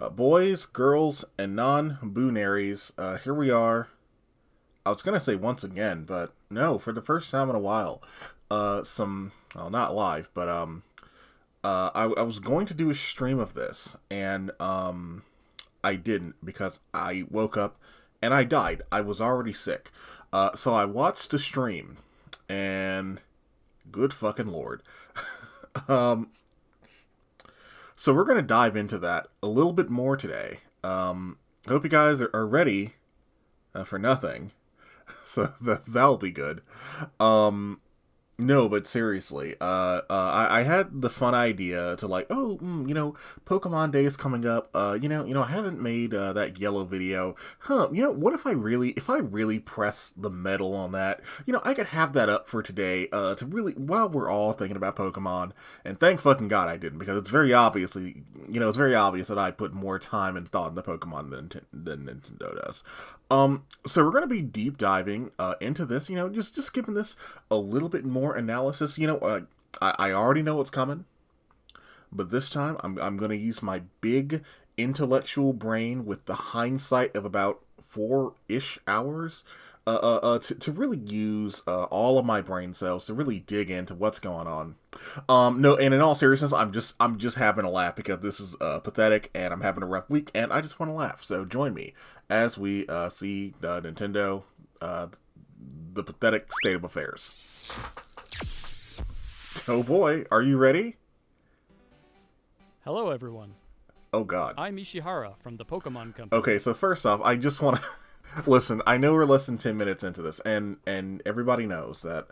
Boys, girls, and non-binaries, here we are. I was gonna say once again, but no, for the first time in a while. Well, not live, but I was going to do a stream of this, and I didn't because I woke up and I died. I was already sick. So I watched the stream, and good fucking lord. um, so we're gonna dive into that a little bit more today. I hope you guys are ready for nothing. So that'll be good. Um, no, but seriously, I had the fun idea to like, Pokemon Day is coming up. I haven't made that yellow video. What if I really press the metal on that? I could have that up for today, to really, while we're all thinking about Pokemon, and thank fucking God I didn't, because it's very obvious that I put more time and thought into Pokemon than Nintendo does. So we're gonna be deep diving into this. Just giving this a little bit more analysis. I already know what's coming, but this time I'm gonna use my big intellectual brain with the hindsight of about 4-ish hours. To really use all of my brain cells to really dig into what's going on. No, and in all seriousness, I'm just having a laugh because this is pathetic, and I'm having a rough week, and I just want to laugh. So join me as we see Nintendo, the pathetic state of affairs. Oh boy, are you ready? Hello, everyone. Oh god. I'm Ishihara from the Pokémon Company. Okay, so first off, I just want to listen. I know we're less than 10 minutes into this, and everybody knows that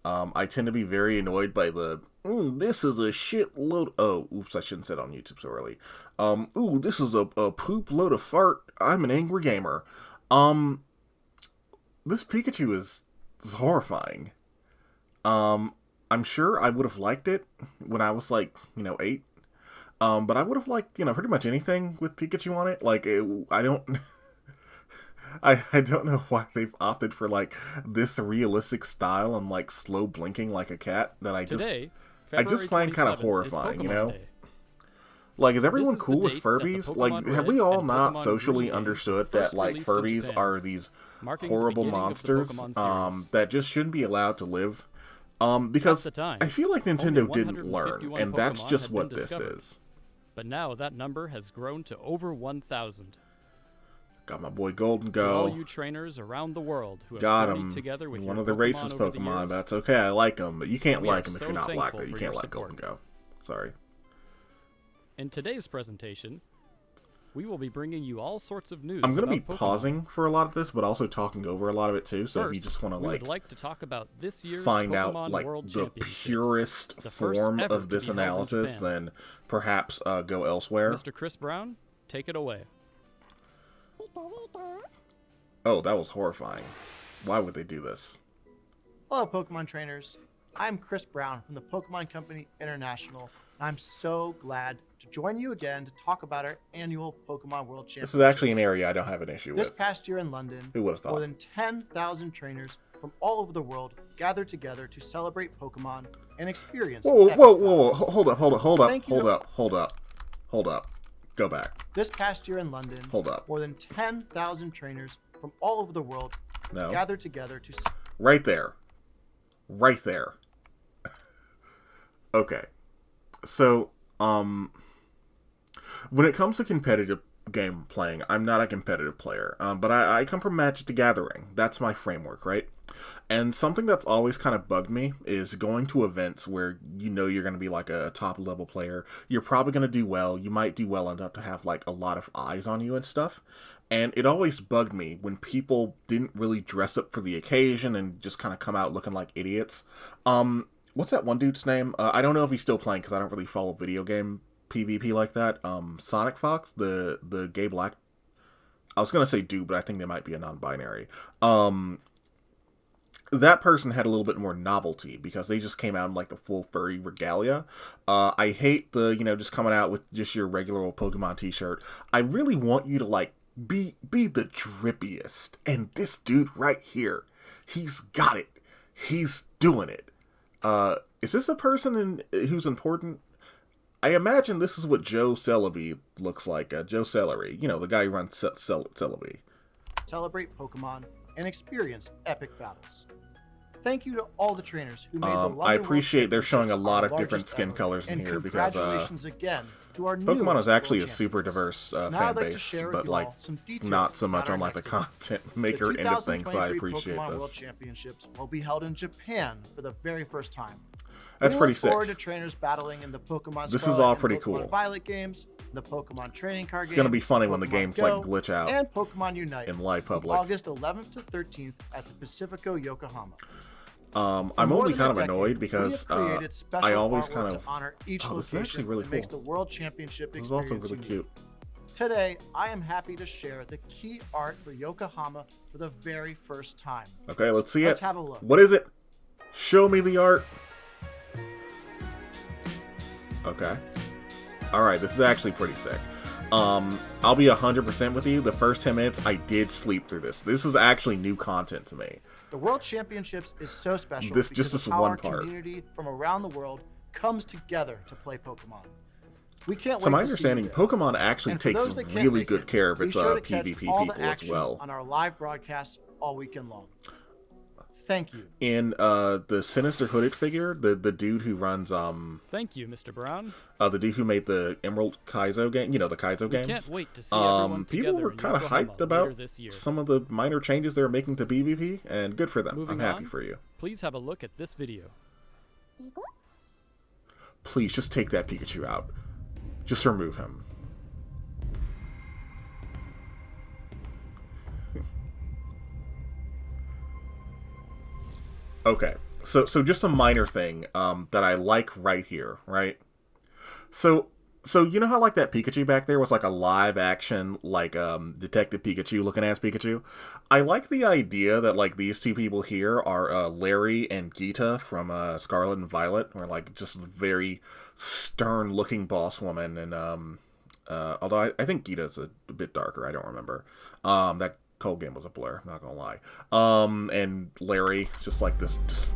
I tend to be very annoyed by this is a shitload. Oh, oops, I shouldn't say it on YouTube so early. This is a poop load of fart. I'm an angry gamer. This Pikachu is horrifying. I'm sure I would have liked it when I was 8. But I would have liked, pretty much anything with Pikachu on it. I don't... I don't know why they've opted for, this realistic style and, slow blinking like a cat that I just find kind of horrifying, Day. Is everyone This is cool the with date that the Furbies? Pokemon have we Red all and not Pokemon socially Green understood games that, were first released in Furbies Japan, are these marking the horrible beginning of the monsters Pokemon series. that just shouldn't be allowed to live? At Because the time, I feel like only Nintendo didn't learn, 151 and that's Pokemon just had been what this discovered. is. But now that number has grown to over 1,000. Got my boy Golden For all Go. you trainers around the world who have Got journeyed him. together with One your of the Pokemon racist over the Pokemon, years, but that's okay. I like him, but you can't we like are him if so you're not black, thankful though. You for can't your like Golden support. Go. Sorry. In today's presentation, we will be bringing you all sorts of news I'm going to be about Pokemon. pausing for a lot of this, but also talking over a lot of it too, so if you First, just want we to would like to talk about this year's find Pokemon out World the Championships, purest the first form ever of to this be held in analysis, Japan. then perhaps go elsewhere. Mr. Chris Brown, take it away. Oh, that was horrifying. Why would they do this? Hello, Pokemon trainers. I'm Chris Brown from the Pokemon Company International, and I'm so glad to join you again to talk about our annual Pokemon World Championships. This is actually an area I don't have an issue This with. past year in London, Who would have thought? more than 10,000 trainers from all over the world gathered together to celebrate Pokemon and experience. Whoa, epic whoa, whoa, whoa, battles. hold up, Thank you hold to- up, hold up, hold up. Go back. This past year in London, Hold up. more than 10,000 trainers from all over the world No. gathered together to. Right there. Right there. Okay. So, when it comes to competitive game playing, I'm not a competitive player, but I come from Magic the Gathering. That's my framework, right? And something that's always kind of bugged me is going to events where you're going to be a top level player. You're probably going to do well. You might do well enough to have a lot of eyes on you and stuff. And it always bugged me when people didn't really dress up for the occasion and just kind of come out looking like idiots. What's that one dude's name? I don't know if he's still playing because I don't really follow video game PvP like that. Sonic Fox, the gay black. I was gonna say dude, but I think they might be a non-binary. That person had a little bit more novelty because they just came out in the full furry regalia. I hate the just coming out with just your regular old Pokemon t-shirt. I really want you to be the drippiest. And this dude right here, he's got it. He's doing it. Is this a person who's important? I imagine this is what Joe Celebi looks like. Joe Celery, you know, the guy who runs Celebi. Celebrate Pokemon and experience epic battles. Thank you to all the trainers who made the London I appreciate World they're showing a Championships lot our of different largest skin ever. colors in And here because congratulations again to our Pokemon is actually a World super champions. diverse Now fan I'd like to base, share with but you like all some details not so about much our on like the next event. content The maker end of things. So I 2023 appreciate Pokemon World this. Championships will be held in Japan for the very first time. That's We pretty look forward sick. to trainers battling in the Pokemon This is Scarlet all and pretty Pokemon cool. Violet games, the Pokemon Trading Card It's game, gonna be funny when the Pokemon games Go, like glitch out and Pokemon Unite in live from public. August 11th to 13th at the Pacifico Yokohama. I'm more only than kind a of decade, annoyed we because have created special I always artwork kind to of honor each this is location actually really that makes cool. the World Championship This is also experience really unique. cute. Today, I am happy to share the key art for Yokohama for the very first time. Okay, let's see Let's it. have a look. What is it? Show me the art. Okay. Alright, this is actually pretty sick. I'll be 100% with you. The first 10 minutes, I did sleep through this. This is actually new content to me. The World Championships is so special This- because just this of how one our part. community from around the world comes together to play Pokemon. We can't To wait my to see understanding, you there. Pokemon actually And for takes those that can't really make good it, care of be its sure to catch PvP all the people as action well. on our live broadcasts all weekend long. Thank you. In the Sinister Hooded figure, the dude who runs Thank you, Mr. Brown. the dude who made the Emerald Kaizo game, you know, the Kaizo games. Can't wait to see everyone People together were in kind of Yokohama hyped later about this year. some of the minor changes they're making to PvP, and good for them. Moving I'm happy on. for you. Please have a look at this video. Please just take that Pikachu out. Just remove him. Okay, so just a minor thing that I like right here, right? So you know how like that Pikachu back there was like a live action like Detective Pikachu looking ass Pikachu? I like the idea that like these two people here are Larry and Geeta from Scarlet and Violet, or like just very stern looking boss woman, and although I think Geeta's a bit darker, I don't remember. That Cold game was a blur, not gonna lie. And Larry, just like this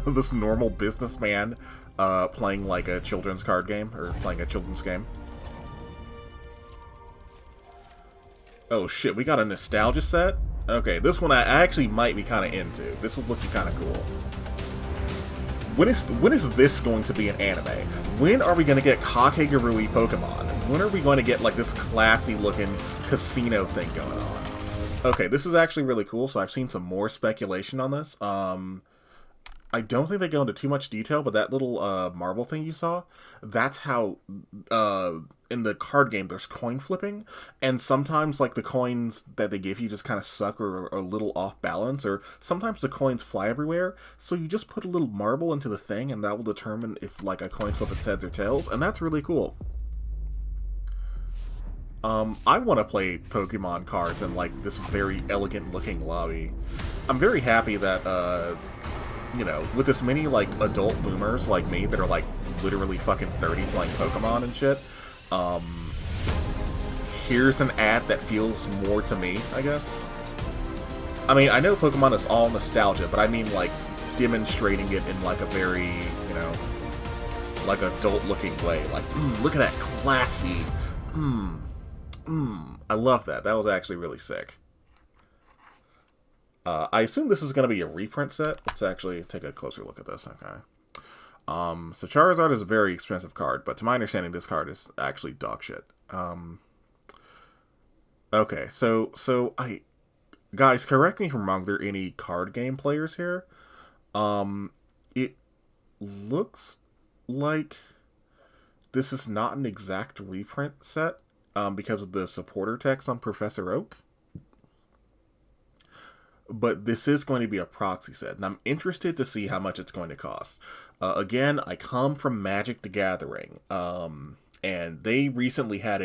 this normal businessman, playing like a children's card game, or playing a children's game. Oh shit, we got a nostalgia set? Okay, this one I actually might be kind of into. This is looking kind of cool. When is this going to be an anime? When are we going to get Kakegarui Pokemon? When are we going to get like this classy looking casino thing going on? Okay, this is actually really cool, so I've seen some more speculation on this. I don't think they go into too much detail, but that little marble thing you saw, that's how in the card game there's coin flipping, and sometimes like the coins that they give you just kind of suck or are a little off balance, or sometimes the coins fly everywhere, so you just put a little marble into the thing and that will determine if like a coin flip its heads or tails, and that's really cool. I want to play Pokemon cards in like this very elegant looking lobby. I'm very happy that you know, with as many like adult boomers like me that are like literally fucking 30 playing Pokemon and shit, here's an ad that feels more to me, I guess. I mean, I know Pokemon is all nostalgia, but I mean like demonstrating it in like a very, you know, like adult looking way. Like, look at that classy, I love that. That was actually really sick. I assume this is going to be a reprint set. Let's actually take a closer look at this. Okay. So Charizard is a very expensive card, but to my understanding, this card is actually dog shit. Okay, so guys, correct me if I'm wrong. There any card game players here? It looks like this is not an exact reprint set, because of the supporter text on Professor Oak. But this is going to be a proxy set, and I'm interested to see how much it's going to cost. Again, I come from Magic the Gathering, and they recently had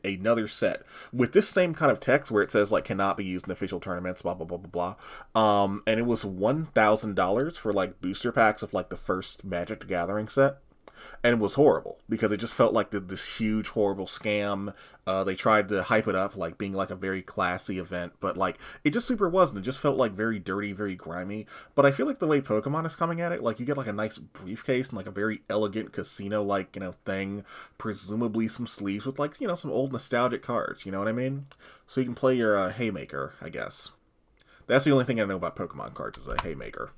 another set with this same kind of text where it says, like, cannot be used in official tournaments, blah, blah, blah, blah, blah. And it was $1,000 for, like, booster packs of, like, the first Magic the Gathering set. and it was horrible because it just felt like this huge horrible scam. They tried to hype it up like being like a very classy event, but like it just super wasn't. It just felt like very dirty, very grimy. But I feel like the way Pokemon is coming at it, like you get like a nice briefcase and like a very elegant casino like thing, presumably some sleeves with like some old nostalgic cards. You know what I mean? So you can play your Haymaker, I guess. That's the only thing I know about Pokemon cards is a Haymaker.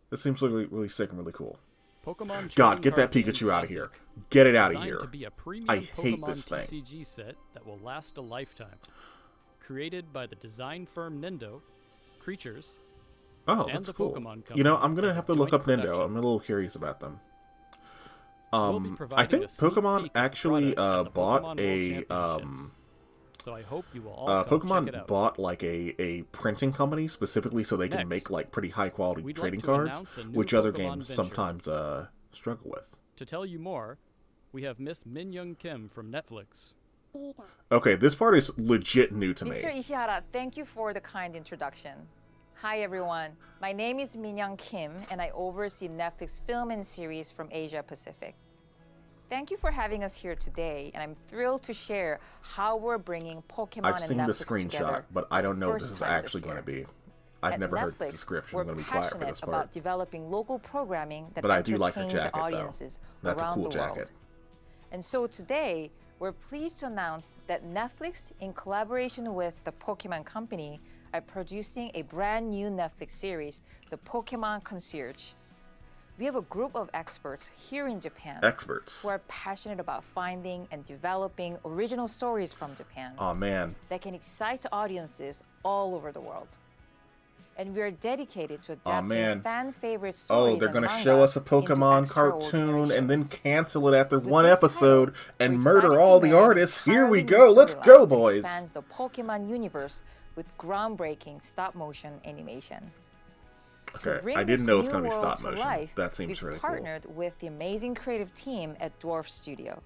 This seems really, really sick and really cool. Pokemon God, get that Trading Card Pikachu Game out of here. Classic. Get it out of Designed here. to be a premium I hate Pokemon this thing. TCG set that will last a lifetime. Created by the design firm Nintendo, Creatures, Oh, and that's the cool. Pokemon You know, Company I'm gonna as a have to look joint up Nintendo. production. I'm a little curious about them. We'll be I providing think a sneak Pokemon peek of the actually product at the bought Pokemon a World Championships. So I hope you will all come check it Pokemon out. bought like a printing company specifically so they can Next, make like pretty high quality we'd like trading to cards, announce a new which other Pokemon games venture. sometimes struggle with. To tell you more, we have Miss Min Young Kim from Netflix. Okay, this part is legit new to me. Mr. Ishihara, thank you for the kind introduction. Hi everyone, my name is Minyoung Kim and I oversee Netflix film and series from Asia Pacific. Thank you for having us here today, and I'm thrilled to share how we're bringing Pokemon I've and seen the Netflix screenshot, together but I don't know for what the this is first time actually this going to year. be. I've At never heard the Netflix, description. we're I'm going to be quiet for passionate this part. about developing local programming that But I do like her entertains jacket, though. audiences That's a around cool the jacket. world. And so today, we're pleased to announce that Netflix, in collaboration with the Pokemon Company, are producing a brand new Netflix series, The Pokemon Concierge. We have a group of experts here in Japan Experts. who are passionate about finding and developing original stories from Japan Oh man. that can excite audiences all over the world. And we are dedicated to Oh, adapting man. fan favorite stories. Oh, they're going to show us a Pokemon cartoon and then cancel it after one episode and murder all the artists. Here we go. Let's go, boys. Expands the Pokemon universe with groundbreaking stop-motion animation. To Okay, bring I this didn't know it's new going to be world stop to motion. life, That seems we've really cool. partnered with the amazing creative team at Dwarf Studio.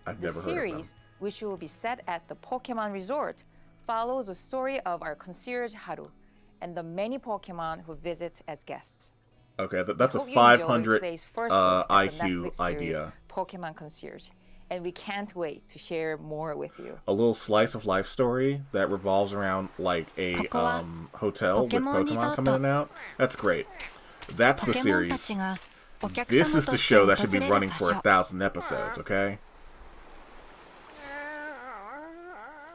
I've The never heard of them. series, which will be set at the Pokemon Resort, follows the story of our concierge Haru and the many Pokemon who visit as guests. Okay, that's a Hope you enjoy 500 today's first look at the IQ Netflix series, idea. Pokemon Concierge, and we can't wait to share more with you. A little slice of life story that revolves around like a hotel with Pokemon coming in and out. That's great. That's the series. This is the show that should be running for 1,000 episodes, okay?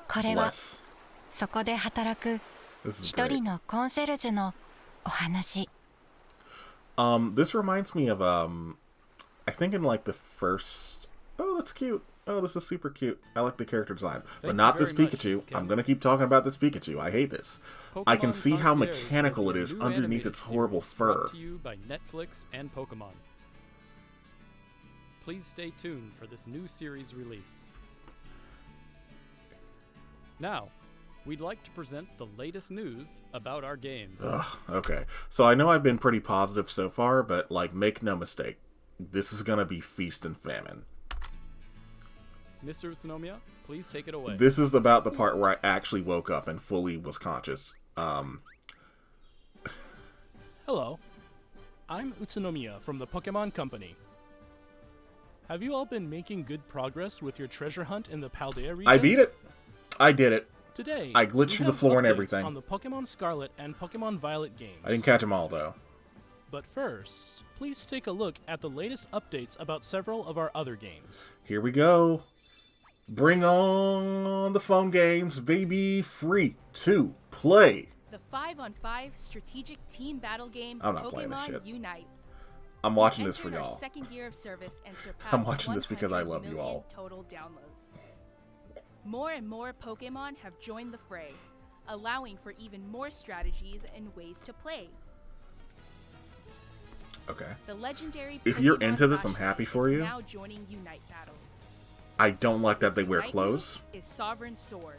これは Bless. そこで働く This is 一 great. 人のコンシェルジュのお話。 This reminds me of I think in like the first. Oh, that's cute. Oh, this is super cute. I like the character design, but you not this very much, Pikachu. Miss Kim. I'm gonna keep talking about this Pikachu. I hate this. I can Pokemon see how Concierge mechanical will it be a is new underneath animated its horrible series fur. brought to you by Netflix and Pokemon. Please stay tuned for this new series release. Now, we'd like to present the latest news about our games. Ugh, okay. So I know I've been pretty positive so far, but like, make no mistake, this is gonna be feast and famine. Mr. Utsunomiya, please take it away. This is about the part where I actually woke up and fully was conscious. Hello, I'm Utsunomiya from the Pokémon Company. Have you all been making good progress with your treasure hunt in the Paldea region? I beat it. I did it. Today, I glitched we through the have floor and updates everything. on the Pokemon Scarlet and Pokemon Violet games. I didn't catch them all though. But first, please take a look at the latest updates about several of our other games. Here we go. Bring on the phone games, baby. Free to play. The 5-on-5 strategic team battle game I'm not playing this Pokemon shit. Unite. I'm watching this for Entered our y'all. second year of service and surpassed I'm watching this because I 100 love you million all. Total downloads. More and more Pokemon have joined the fray, allowing for even more strategies and ways to play. Okay. The legendary If you're Pokemon into this, I'm Flashlight happy for is you. Now joining Unite battles. I don't like that they Its wear right clothes. move is Sovereign Sword.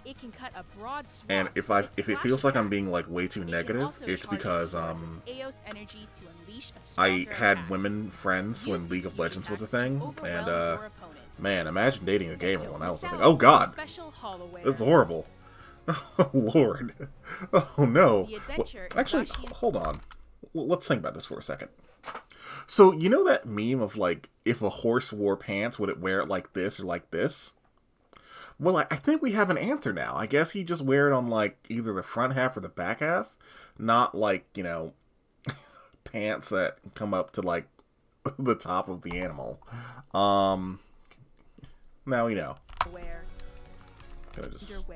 It can cut a broad swath And if with it its feels slash like I'm attack. being like way too It can negative, also it's charge because its sword with Eos energy to unleash a I stronger had attack. women friends when Use League these of Legends was a attacks to thing, overwhelm and your opponents. man, imagine dating a gamer Don't when that was miss a thing. out Oh on God, special Hollowware. this is horrible. Oh Lord. Oh no. The adventure Actually, in Russian- hold on. Let's think about this for a second. So, you know that meme of, like, if a horse wore pants, would it wear it like this or like this? Well, I think we have an answer now. I guess he just wear it on, like, either the front half or the back half. Not, like, you know, pants that come up to, like, the top of the animal. Now we know. Where Gonna just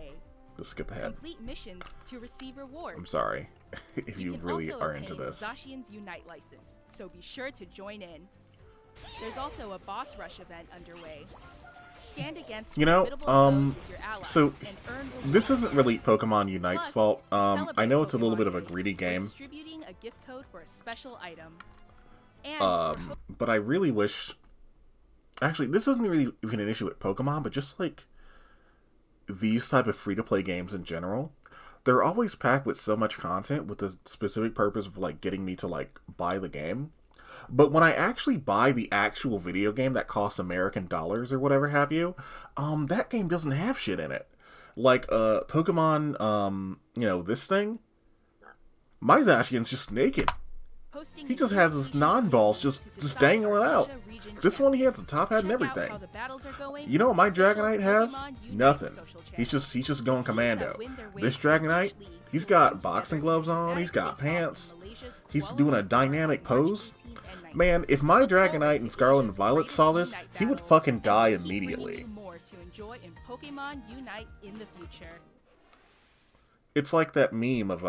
skip ahead. complete missions to receive rewards. I'm sorry if you can really also are into obtain this. Zacian's Unite license, so be sure to join in. There's also a boss rush event underway. Stand against You know, formidable foes with your allies so and earn this rewards. isn't really Pokemon Unite's Plus, fault. to I celebrate know it's a little Pokemon bit of a Day, greedy we're game. distributing a gift code for a special item. And But I really wish. Actually, this isn't really even an issue with Pokemon, but just like these type of free-to-play games in general, they're always packed with so much content with the specific purpose of like getting me to like buy the game. But when I actually buy the actual video game that costs American dollars or whatever have you, that game doesn't have shit in it. Like Pokemon, you know, this thing. My Zacian's just naked. He just has his non-balls just dangling out. This one, he has a top hat and everything. You know what my Dragonite has? Nothing. He's just going commando. This Dragonite, he's got boxing gloves on, he's got pants, he's doing a dynamic pose. Man, if my Dragonite and Scarlet and Violet saw this, he would fucking die immediately. It's like that meme of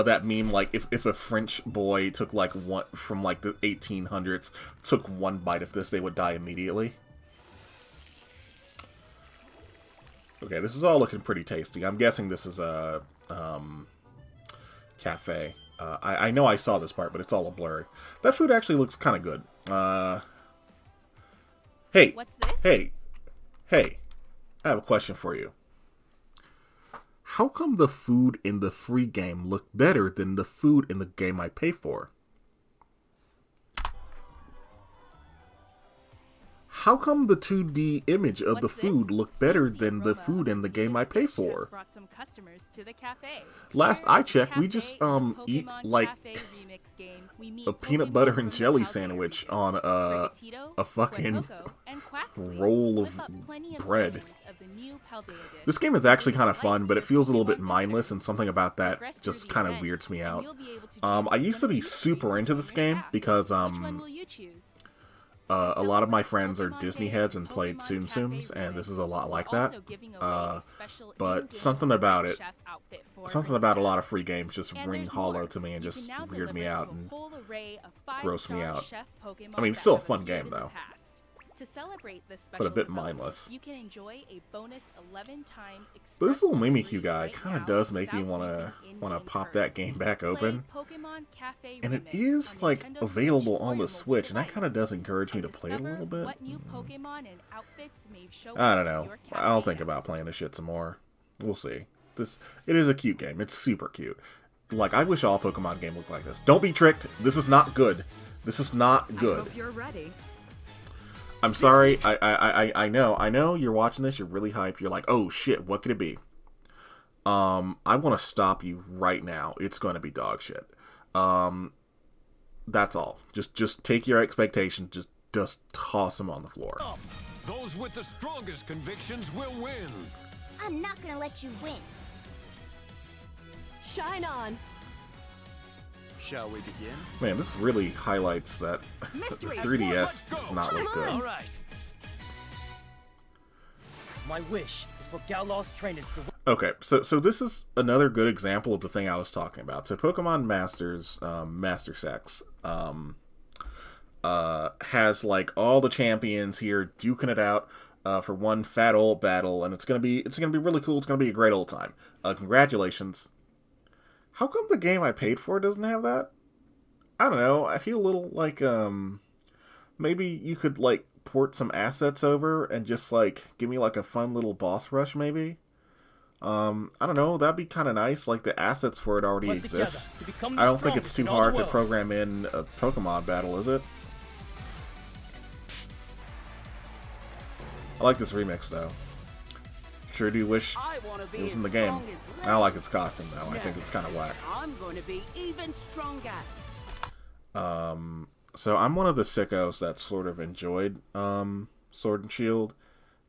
that meme, like if a French boy took like one from like the 1800s, took one bite of this, they would die immediately. Okay, this is all looking pretty tasty. I'm guessing this is a cafe. I know I saw this part, but it's all a blurry. That food actually looks kind of good. Hey, What's this? hey, I have a question for you. How come the food in the free game look better than the food in the game I pay for? How come the 2D image of the What's food this? look better Since the than the aroma food in of the game I this pay dish has for? brought some customers to the cafe. Last Here I at the checked, we cafe just in the eat Pokemon like Cafe Remix game, we meet a peanut Pokemon butter from and the jelly Paldea sandwich region. on Sprigatito, a fucking Fuecoco, and Quaxley roll whip of up plenty of bread. servings of the new Paldea dish. This game is actually kind of If you'd fun, like but to, it feels a little Pokemon bit mindless, visitors and something about that progress through just the kind of event, weirds me and out. you'll be able to I choose used to from be the super features into on this your game staff. because Which one will you choose? a lot of my friends are Pokemon Disney Day heads at and played Pokemon Tsum Cafe Tsums, and this Remix. is a lot like We're that. also giving away a special But in-game something about it, chef outfit for something her about a guest. lot of free games just And ring there's hollow more. to me and You just can now weird me deliver out to a and whole array of gross me five-star out. chef Pokemon I mean, that still a have fun appeared game, in the though. past. To celebrate this But a special bit development, mindless. you can enjoy a bonus 11 times But this little express Mimikyu delivery guy right kind of now does make me without want using to in-game pop cards. that game back Play open. Pokemon Cafe And it Remix is on like Nintendo available Switch or on your the mobile Switch, and that device. kind of does encourage me And to play it a little bit. what new Pokemon and outfits may show I up don't in know. your I'll cafe think about playing this shit some more. We'll see. It is a cute game. It's super cute. Like, I wish all Pokemon games looked like this. Don't be tricked. This is not good. This is not good. I hope you're ready. I'm sorry. I know you're watching this. You're really hyped. You're like, oh shit, what could it be? I want to stop you right now. It's going to be dog shit. That's all. Just take your expectations. Just toss them on the floor. Those with the strongest convictions will win. I'm not gonna let you win. Shine on. Shall we begin? Man, this really highlights that the Mystery. 3DS does not look good. All right. My wish is for Galos trainers to. Okay, so this is another good example of the thing I was talking about. So Pokemon Masters, Master Sex, has like all the champions here duking it out for one fat old battle, and it's gonna be really cool. It's gonna be a great old time. Congratulations. How come the game I paid for doesn't have that? I don't know. I feel a little like maybe you could like port some assets over and just like give me like a fun little boss rush maybe. I don't know, that'd be kind of nice. Like the assets for it already exist. I don't think it's too hard to program in a Pokemon battle, is it? I like this remix though. Sure do wish it was in the game. I don't like its costume though. I think it's kind of whack. I'm going to be even stronger. So I'm one of the sickos that sort of enjoyed Sword and Shield,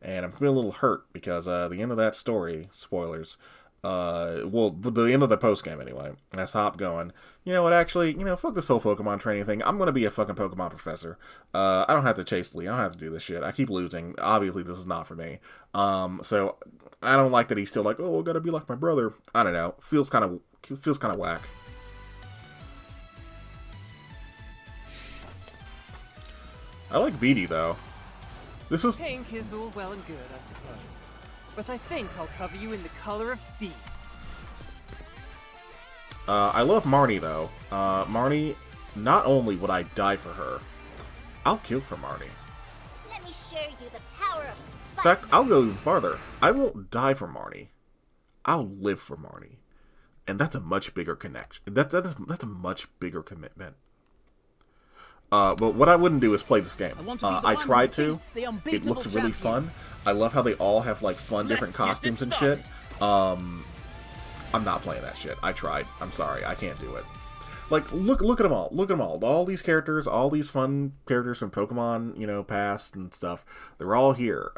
and I'm feeling a little hurt because the end of that story, spoilers, well, the end of the post game anyway, that's Hop going, you know what, actually, fuck this whole Pokemon training thing. I'm gonna be a fucking Pokemon professor. I don't have to chase Lee. I don't have to do this shit. I keep losing. Obviously, this is not for me. So I don't like that he's still like, oh, I gotta be like my brother. I don't know. Feels kind of whack. I like Beatty though. This is Pink is all well and good, I suppose. But I think I'll cover you in the color of beef. I love Marnie though. Marnie, not only would I die for her, I'll kill for Marnie. Let me show you the power of In fact, I'll go even farther. I won't die for Marnie. I'll live for Marnie. And that's a much bigger connection. That's a much bigger commitment. But what I wouldn't do is play this game. I tried to. It looks really fun. I love how they all have like fun different costumes and shit. I'm not playing that shit. I tried. I'm sorry. I can't do it. Like, look at them all. Look at them all. All these characters, all these fun characters from Pokemon, past and stuff. They're all here.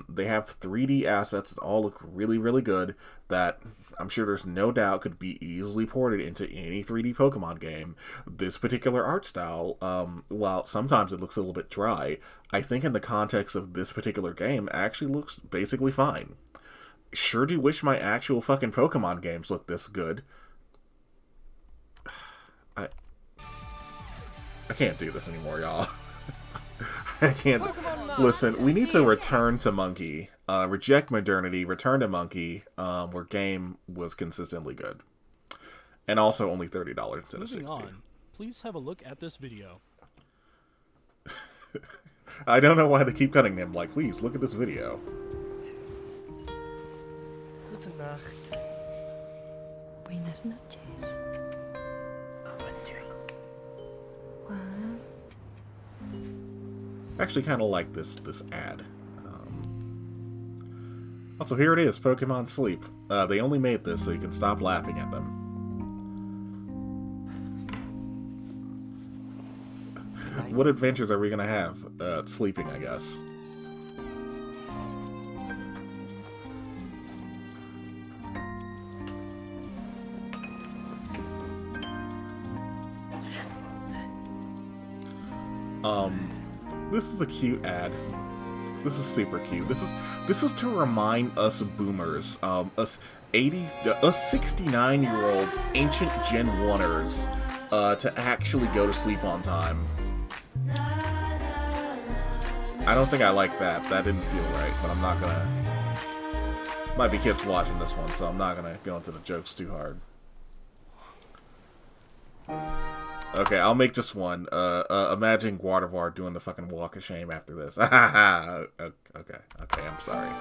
They have 3D assets that all look really, really good. That I'm sure there's no doubt could be easily ported into any 3D Pokemon game. This particular art style, while sometimes it looks a little bit dry, I think in the context of this particular game, actually looks basically fine. Sure do wish my actual fucking Pokemon games looked this good. I can't do this anymore, y'all. I can't. Listen, we need to return to Monkey. Reject modernity, return to Monkey, where game was consistently good. And also only $30 instead of $60. Moving on, please have a look at this video. I don't know why they keep cutting him. Like, please, look at this video. Gute Nacht. Buenas noches. I actually kind of like this ad. Also, here it is, Pokemon Sleep. They only made this so you can stop laughing at them. What adventures are we gonna have? Sleeping, I guess. This is a cute ad. This is super cute. This is to remind us boomers, us 69-year-old ancient Gen 1ers, to actually go to sleep on time. I don't think I like that. That didn't feel right, but I'm not gonna. Might be kids watching this one, so I'm not gonna go into the jokes too hard. Okay, I'll make just one. Imagine Gardevoir doing the fucking walk of shame after this. Okay, I'm sorry.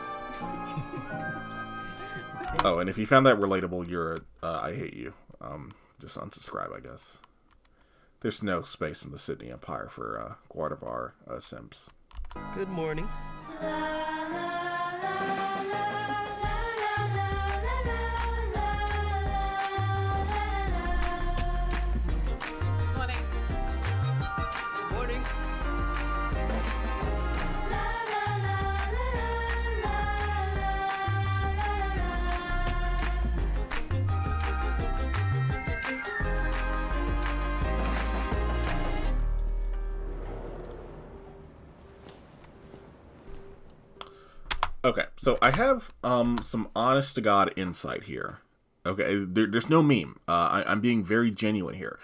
Oh, and if you found that relatable, you're I hate you. Just unsubscribe, I guess. There's no space in the Sydney Empire for Gardevoir simps. Good morning. Okay, so I have some honest to God insight here. Okay, there's no meme. I'm being very genuine here.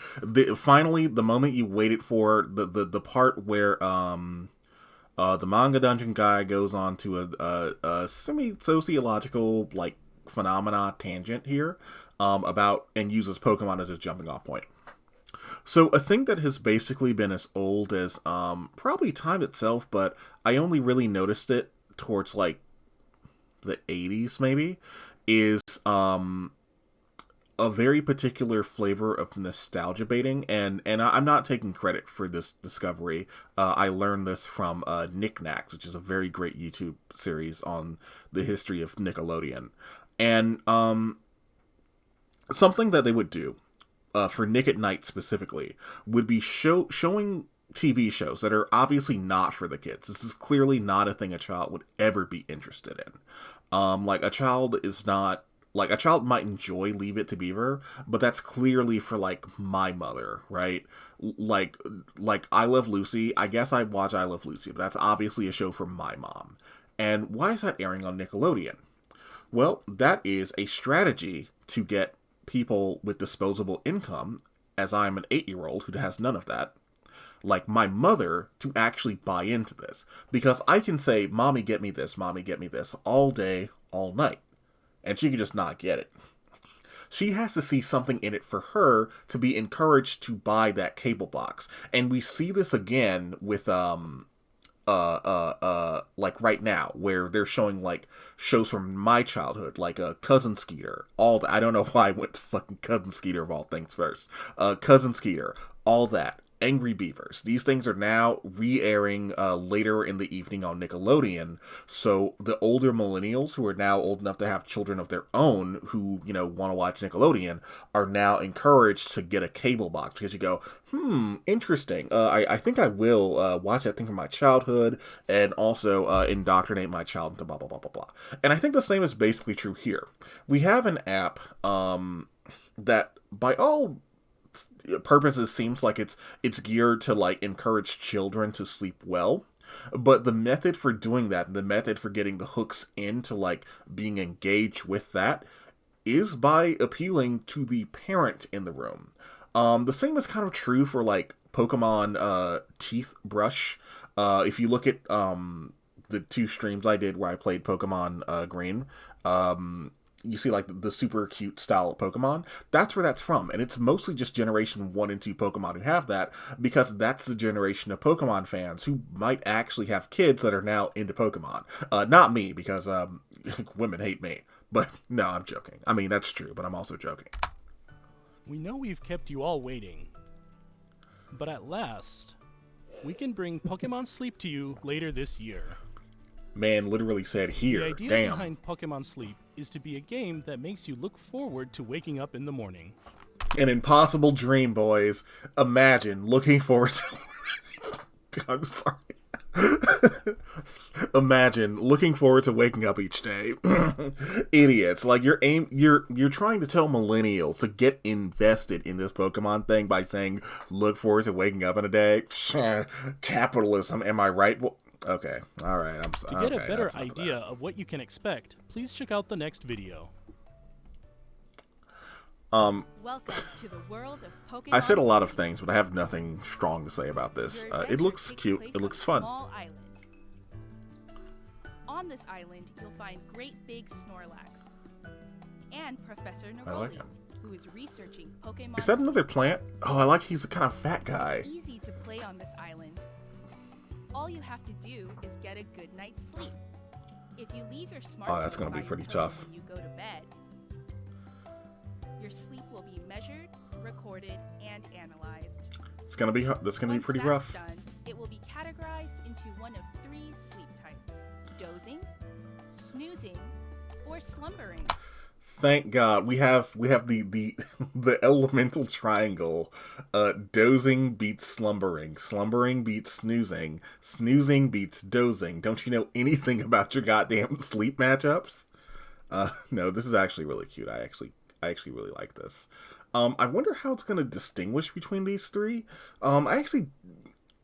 Finally, the moment you waited for, the part where the manga dungeon guy goes on to a semi-sociological like phenomena tangent here about and uses Pokemon as his jumping off point. So a thing that has basically been as old as probably time itself, but I only really noticed it towards like the 80s maybe, is a very particular flavor of nostalgia baiting, and I'm not taking credit for this discovery. I learned this from Knickknacks, which is a very great YouTube series on the history of Nickelodeon. And something that they would do for Nick at Night specifically would be showing TV shows that are obviously not for the kids. This is clearly not a thing a child would ever be interested in. Like a child might enjoy Leave It to Beaver, but that's clearly for like my mother, right? Like I Love Lucy. I guess I watch I Love Lucy, but that's obviously a show for my mom. And why is that airing on Nickelodeon? Well, that is a strategy to get people with disposable income, as I'm an 8-year-old who has none of that, like my mother, to actually buy into this. Because I can say, Mommy, get me this, all day, all night. And she can just not get it. She has to see something in it for her to be encouraged to buy that cable box. And we see this again with, like right now, where they're showing like shows from my childhood, like Cousin Skeeter, all that. I don't know why I went to fucking Cousin Skeeter of all things first. Cousin Skeeter, all that. Angry Beavers. These things are now re-airing later in the evening on Nickelodeon. So the older millennials who are now old enough to have children of their own who, want to watch Nickelodeon are now encouraged to get a cable box because you go, interesting. I think I will watch that thing from my childhood and also indoctrinate my child into blah, blah, blah, blah, blah. And I think the same is basically true here. We have an app that by all purposes seems like it's geared to like encourage children to sleep well, but the method for doing that, the method for getting the hooks into like being engaged with that, is by appealing to the parent in the room. The same is kind of true for like Pokemon Teeth Brush. If you look at the 2 streams I did where I played Pokemon Green, you see like the super cute style of Pokemon. That's where that's from. And it's mostly just generation 1 and 2 Pokemon who have that, because that's the generation of Pokemon fans who might actually have kids that are now into Pokemon. Not me, because women hate me. But no, I'm joking. I mean, that's true, but I'm also joking. We know we've kept you all waiting, but at last, we can bring Pokemon Sleep to you later this year. Man literally said here. The idea Damn. behind Pokemon Sleep is to be a game that makes you look forward to waking up in the morning. An impossible dream, boys. Imagine looking forward to... I'm sorry. Imagine looking forward to waking up each day. Idiots. Like you're trying to tell millennials to get invested in this Pokemon thing by saying look forward to waking up in a day. Capitalism, am I right? Well, okay, all right. I'm sorry. To get a better idea of what you can expect, please check out the next video. Welcome to the world of Pokemon. I said a lot of things, but I have nothing strong to say about this. It looks cute. It looks fun. Island. On this island, you'll find Great Big Snorlax and Professor Neroli, like him. who is researching Pokemon. Is that another plant? Oh, I like he's a kind of fat guy. It's easy to play on this island. All you have to do is get a good night's sleep. If you leave your smartphone that's gonna be by pretty your pillow tough. when you go to bed, your sleep will be measured, recorded, and analyzed. It's gonna be. That's gonna be Once pretty that's rough. done, it will be categorized into one of 3 sleep types: dozing, snoozing, or slumbering. Thank God we have the the elemental triangle. Dozing beats slumbering. Slumbering beats snoozing. Snoozing beats dozing. Don't you know anything about your goddamn sleep matchups? No, this is actually really cute. I actually really like this. I wonder how it's going to distinguish between these 3.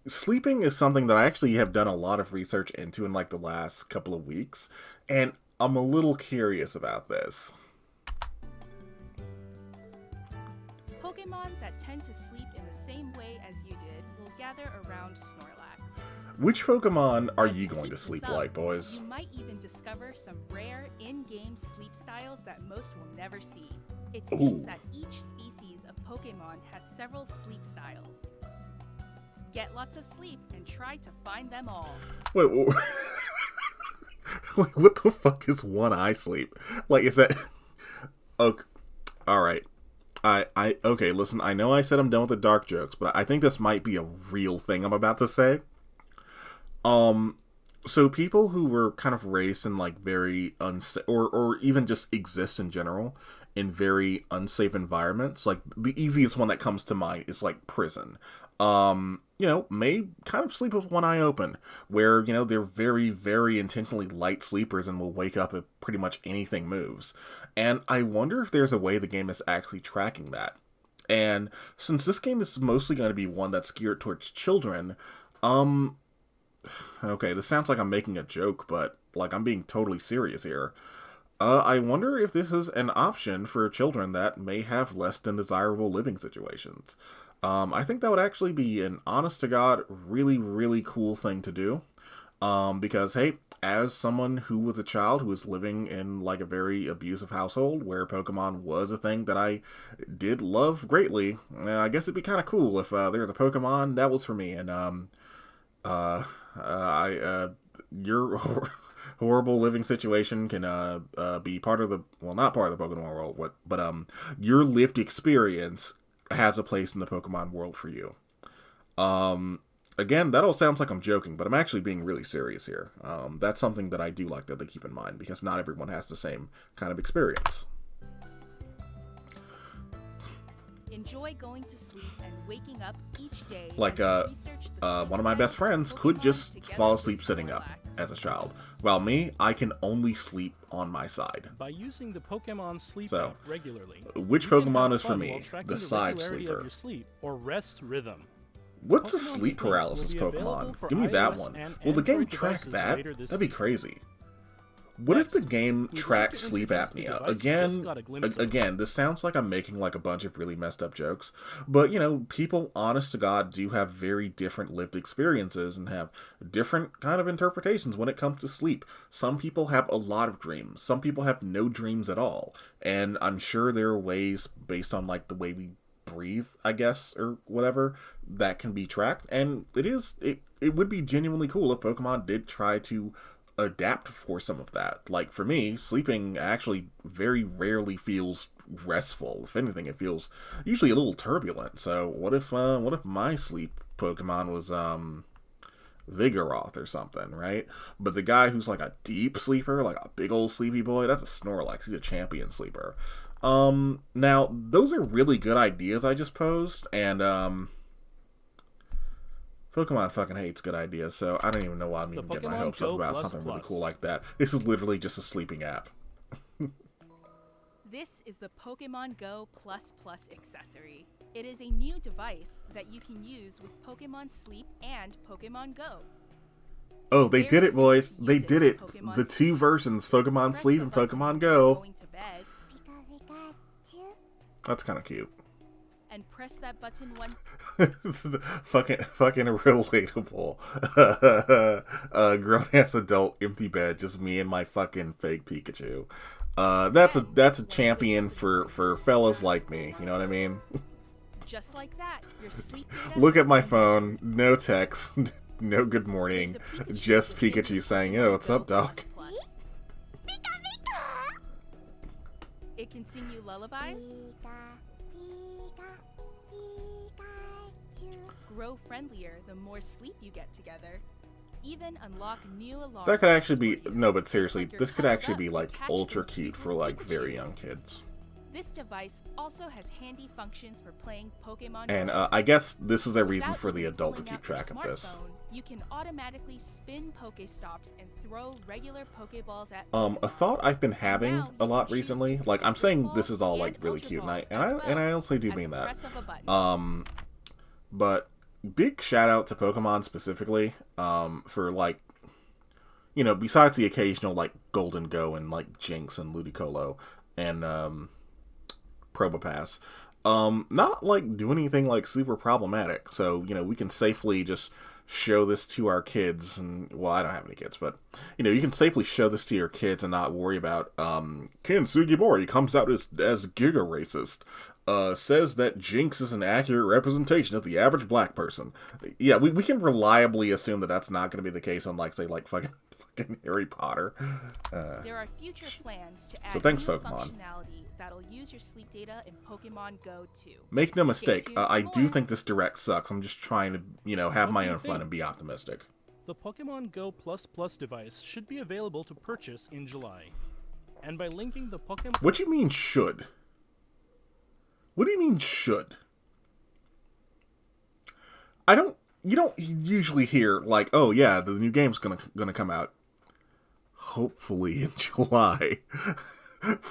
Sleeping is something that I actually have done a lot of research into in like the last couple of weeks, and I'm a little curious about this. Pokemon that tend to sleep in the same way as you did will gather around Snorlax. Which Pokemon are As you keep going to this sleep up, like, boys? You might even discover some rare in-game sleep styles that most will never see. It seems that each species of Pokemon has several sleep styles. Get lots of sleep and try to find them all. Wait, wait, what the fuck is one eye sleep? Like, is that... Okay, alright. Okay, listen, I know I said I'm done with the dark jokes, but I think this might be a real thing I'm about to say. So people who were kind of raised in like very unsafe, or even just exist in general in very unsafe environments, like the easiest one that comes to mind is like prison. May kind of sleep with one eye open, where, they're very, very intentionally light sleepers and will wake up if pretty much anything moves. And I wonder if there's a way the game is actually tracking that. And since this game is mostly going to be one that's geared towards children, okay, this sounds like I'm making a joke, but like I'm being totally serious here. I wonder if this is an option for children that may have less than desirable living situations. I think that would actually be an honest-to-God, really, really cool thing to do. Because, hey, as someone who was a child who was living in, like, a very abusive household where Pokemon was a thing that I did love greatly, I guess it'd be kind of cool if there was a Pokemon that was for me. And, your horrible living situation can be part of the, well, not part of the Pokemon world, but your lived experience has a place in the Pokemon world for you. Again, that all sounds like I'm joking, but I'm actually being really serious here. That's something that I do like that they keep in mind, because not everyone has the same kind of experience. Enjoy going to sleep and waking up each day. Like, one of my best friends could just fall asleep sitting up as a child, while me, I can only sleep on my side. By using the Pokemon Sleep app regularly, which Pokemon is for me? The side sleeper. Of your sleep or rest rhythm. What's a sleep paralysis Pokemon? Give me that one. Will the game track that? That'd be crazy. What if the game tracks sleep apnea? Again, this sounds like I'm making like a bunch of really messed up jokes, but people, honest to God, do have very different lived experiences and have different kind of interpretations when it comes to sleep. Some people have a lot of dreams. Some people have no dreams at all. And I'm sure there are ways based on like the way we breathe, I guess, or whatever, that can be tracked. And it would be genuinely cool if Pokemon did try to adapt for some of that. Like for me, sleeping actually very rarely feels restful. If anything, it feels usually a little turbulent. So what if my sleep Pokemon was Vigoroth or something, right? But the guy who's like a deep sleeper, like a big old sleepy boy, that's a Snorlax. He's a champion sleeper. Now those are really good ideas I just posed, and Pokemon fucking hates good ideas, so I don't even know why I'm even getting my hopes up about something really cool like that. This is literally just a sleeping app. This is the Pokemon Go Plus Plus accessory. It is a new device that you can use with Pokemon Sleep and Pokemon Go. Oh, they did it, boys. They did it. The two versions, Pokemon Sleep and Pokemon Go. That's kind of cute. And press that button one. fucking relatable. Grown ass adult empty bed, just me and my fucking fake Pikachu. That's a champion for fellas like me. You know what I mean? Just like that, your sleep data. Look at my phone. No text. No good morning. Just Pikachu saying, "Yo, what's up, Doc?" It can sing you lullabies. Grow friendlier the more sleep you get together. Even unlock new alarms. That could actually be no, but seriously, this could actually be like ultra cute for like very young kids. This device also has handy functions for playing Pokemon. And I guess this is the reason for the adult to keep track of this. You can automatically spin Pokestops and throw regular Pokeballs at. A thought I've been having a lot recently. Like I'm saying, this is all like really cute, and I honestly do mean that. But big shout out to Pokemon specifically, for like, besides the occasional like Golden Go and like Jinx and Ludicolo and Probopass, not like do anything like super problematic. So we can safely just show this to our kids, and well, I don't have any kids, but you can safely show this to your kids and not worry about Ken Sugimori comes out as giga racist. Says that Jinx is an accurate representation of the average black person. Yeah, we can reliably assume that that's not going to be the case on, like, say, like, fucking Harry Potter. There are future plans to add so thanks, new Pokemon. functionality that'll use your sleep data in Pokemon Go 2. Make no Stay mistake, tuned for I do more. think this direct sucks. I'm just trying to, have What my do you own fun think? and be optimistic. The Pokemon Go Plus Plus device should be available to purchase in July. And by linking the Pokemon... What do you mean should? What do you mean should? You don't usually hear like, oh yeah, the new game's gonna come out. Hopefully in July.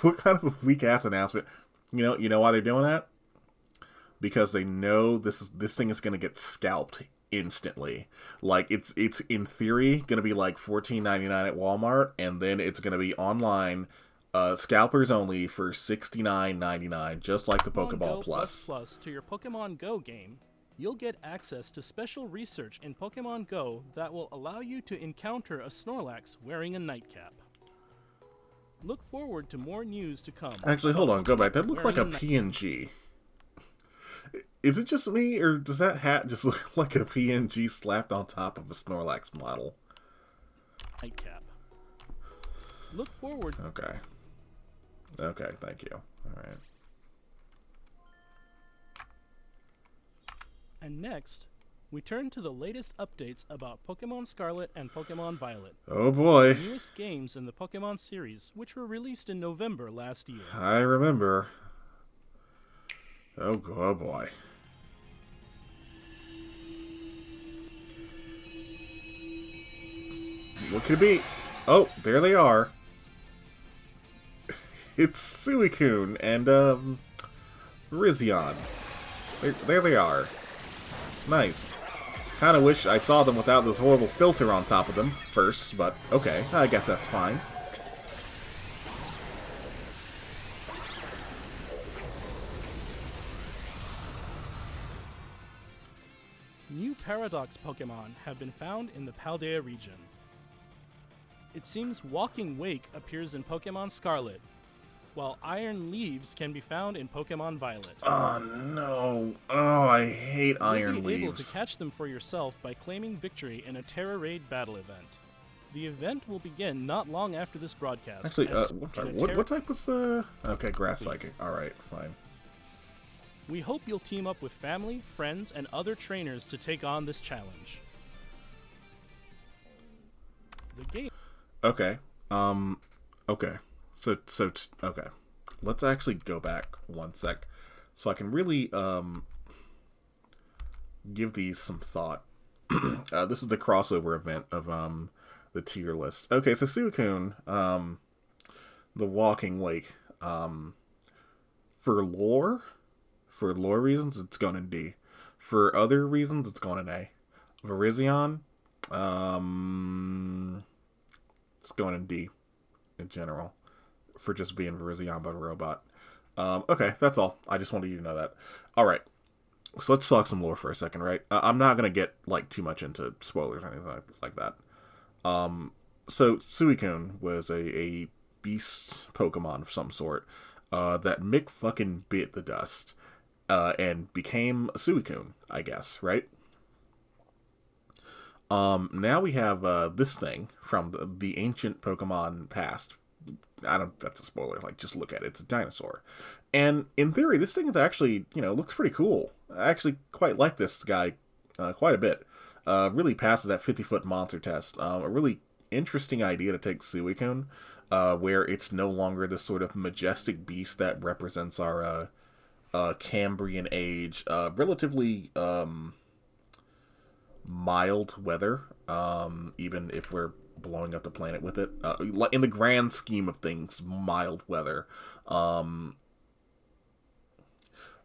What kind of a weak ass announcement? You know why they're doing that? Because they know this thing is gonna get scalped instantly. Like it's in theory gonna be like $14.99 at Walmart, and then it's gonna be online, scalpers only for $69.99, just like the Pokemon Pokeball Go Plus. to your Pokemon Go game, you'll get access to special research in Pokemon Go that will allow you to encounter a Snorlax wearing a nightcap. Look forward to more news to come. Actually, hold on, go back. That looks like a Wearing PNG. Is it just me, or does that hat just look like a PNG slapped on top of a Snorlax model? Nightcap. Look forward. Okay, thank you. Alright. And next, we turn to the latest updates about Pokemon Scarlet and Pokemon Violet. Oh boy. The newest games in the Pokemon series, which were released in November last year. I remember. Oh boy. What could it be? Oh, there they are. It's Suicune and, Rizion. There they are. Nice. Kinda wish I saw them without this horrible filter on top of them first, but okay, I guess that's fine. New Paradox Pokemon have been found in the Paldea region. It seems Walking Wake appears in Pokemon Scarlet, while Iron Leaves can be found in Pokemon Violet. Oh no. Oh, I hate Iron You'll be able Leaves. to catch them for yourself by claiming victory in a Terra Raid battle event. The event will begin not long after this broadcast. Actually, as I'm in sorry, a what type was, Okay, Grass Psychic. Alright, fine. We hope you'll team up with family, friends, and other trainers to take on this challenge. The game... Okay. Okay. Okay. Let's actually go back one sec so I can really, give these some thought. This is the crossover event of, the tier list. Okay, so Suicune, the Walking Wake, for lore reasons, it's going in D. For other reasons, it's going in A. Virizion, it's going in D in general, for just being Virizion but a robot. Okay, that's all. I just wanted you to know that. Alright, so let's talk some lore for a second, right? I'm not going to get like too much into spoilers or anything like that. So Suicune was a beast Pokemon of some sort that Mick fucking bit the dust and became a Suicune, I guess, right? Now we have this thing from the ancient Pokemon past. That's a spoiler, like, just look at it, it's a dinosaur. And in theory, this thing is actually, looks pretty cool. I actually quite like this guy quite a bit. Really passes that 50-foot monster test. A really interesting idea to take Suicune, where it's no longer this sort of majestic beast that represents our Cambrian age, relatively mild weather, even if we're blowing up the planet with it. In the grand scheme of things, mild weather.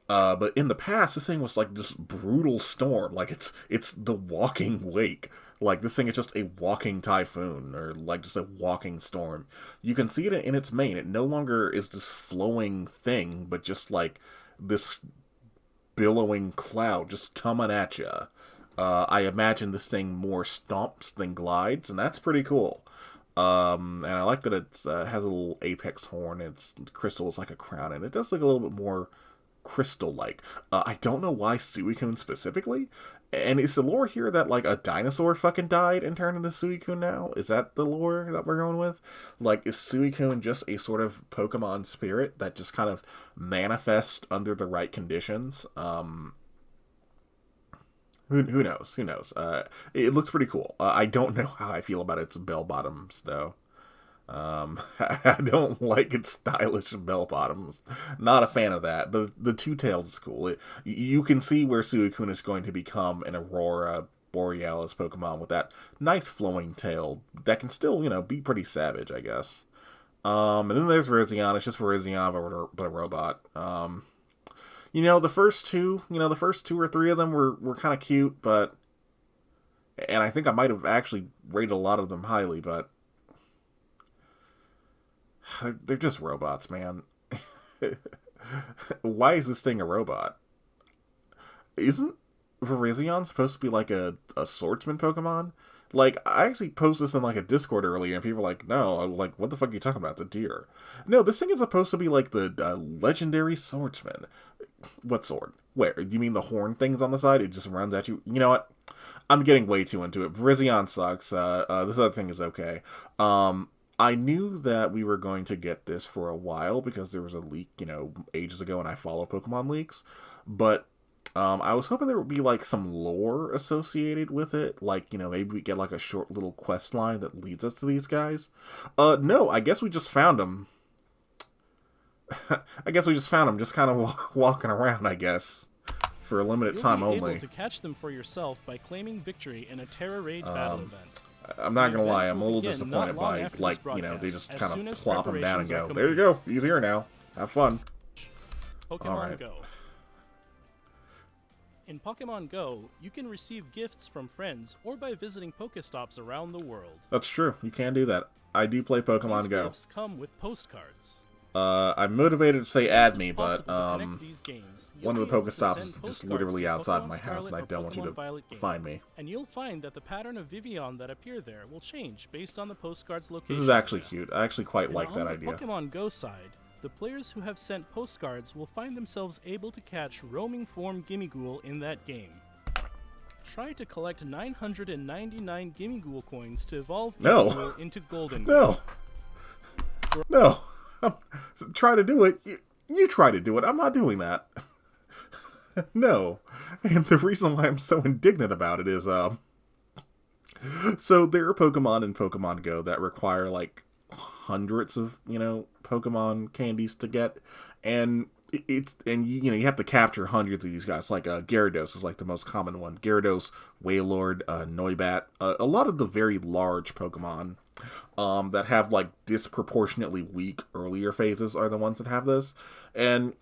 But in the past, this thing was like this brutal storm. Like it's the Walking Wake. Like this thing is just a walking typhoon, or like just a walking storm. You can see it in its mane. It no longer is this flowing thing, but just like this billowing cloud just coming at you. I imagine this thing more stomps than glides, and that's pretty cool. And I like that it has a little apex horn. Its crystal is like a crown, and it does look a little bit more crystal-like. I don't know why Suicune specifically, And is the lore here that, like, a dinosaur fucking died and turned into Suicune now? Is that the lore that we're going with? Like, is Suicune just a sort of Pokemon spirit that just kind of manifests under the right conditions? Who knows? Who knows? It looks pretty cool. I don't know how I feel about its bell bottoms, though. I don't like its stylish bell bottoms. Not a fan of that. The two tails is cool. You can see where Suicune is going to become an Aurora Borealis Pokemon with that nice flowing tail that can still, be pretty savage, I guess. And then there's Virizion. It's just Virizion, but a robot. The first two or three of them were kind of cute, and I think I might have actually rated a lot of them highly, but they're just robots, man. Why is this thing a robot? Isn't Virizion supposed to be like a swordsman Pokemon? Like, I actually posted this in like a Discord earlier, and people were like, no, I'm like, what the fuck are you talking about? It's a deer. No, this thing is supposed to be like the legendary swordsman. What sword? Where? Do you mean the horn things on the side? It just runs at you? You know what? I'm getting way too into it. Virizion sucks. This other thing is okay. I knew that we were going to get this for a while because there was a leak, ages ago, and I follow Pokemon leaks. But I was hoping there would be like some lore associated with it. Like, maybe we get like a short little quest line that leads us to these guys. No, I guess we just found them. Just kind of walking around, I guess, for a limited time only. You'll be able to catch them for yourself by claiming victory in a Terra Raid battle event. I'm not gonna lie, I'm a little disappointed by, they just kind of plop them down and go, there you go, he's here now, have fun. Pokemon Go. In Pokemon Go, you can receive gifts from friends or by visiting Pokestops around the world. That's true, you can do that. I do play Pokemon These Go. Gifts come with postcards. I'm motivated to say add me, but games, one of the Pokestops is just literally outside my house, and I don't want you to find me. And you'll find that the pattern of Vivillon that appear there will change based on the postcard's location. This is actually cute. I actually quite like that idea. On the Pokemon Go side, the players who have sent postcards will find themselves able to catch roaming form Gimmighoul in that game. Try to collect 999 Gimmighoul coins to evolve Gimmighoul into Golden. No. Try to do it. You try to do it. I'm not doing that. No. And the reason why I'm so indignant about it is, so there are Pokemon in Pokemon Go that require, like, hundreds of, Pokemon candies to get. And you have to capture hundreds of these guys. Like, Gyarados is, like, the most common one. Gyarados, Wailord, Noibat. A lot of the very large Pokemon that have like disproportionately weak earlier phases are the ones that have this. And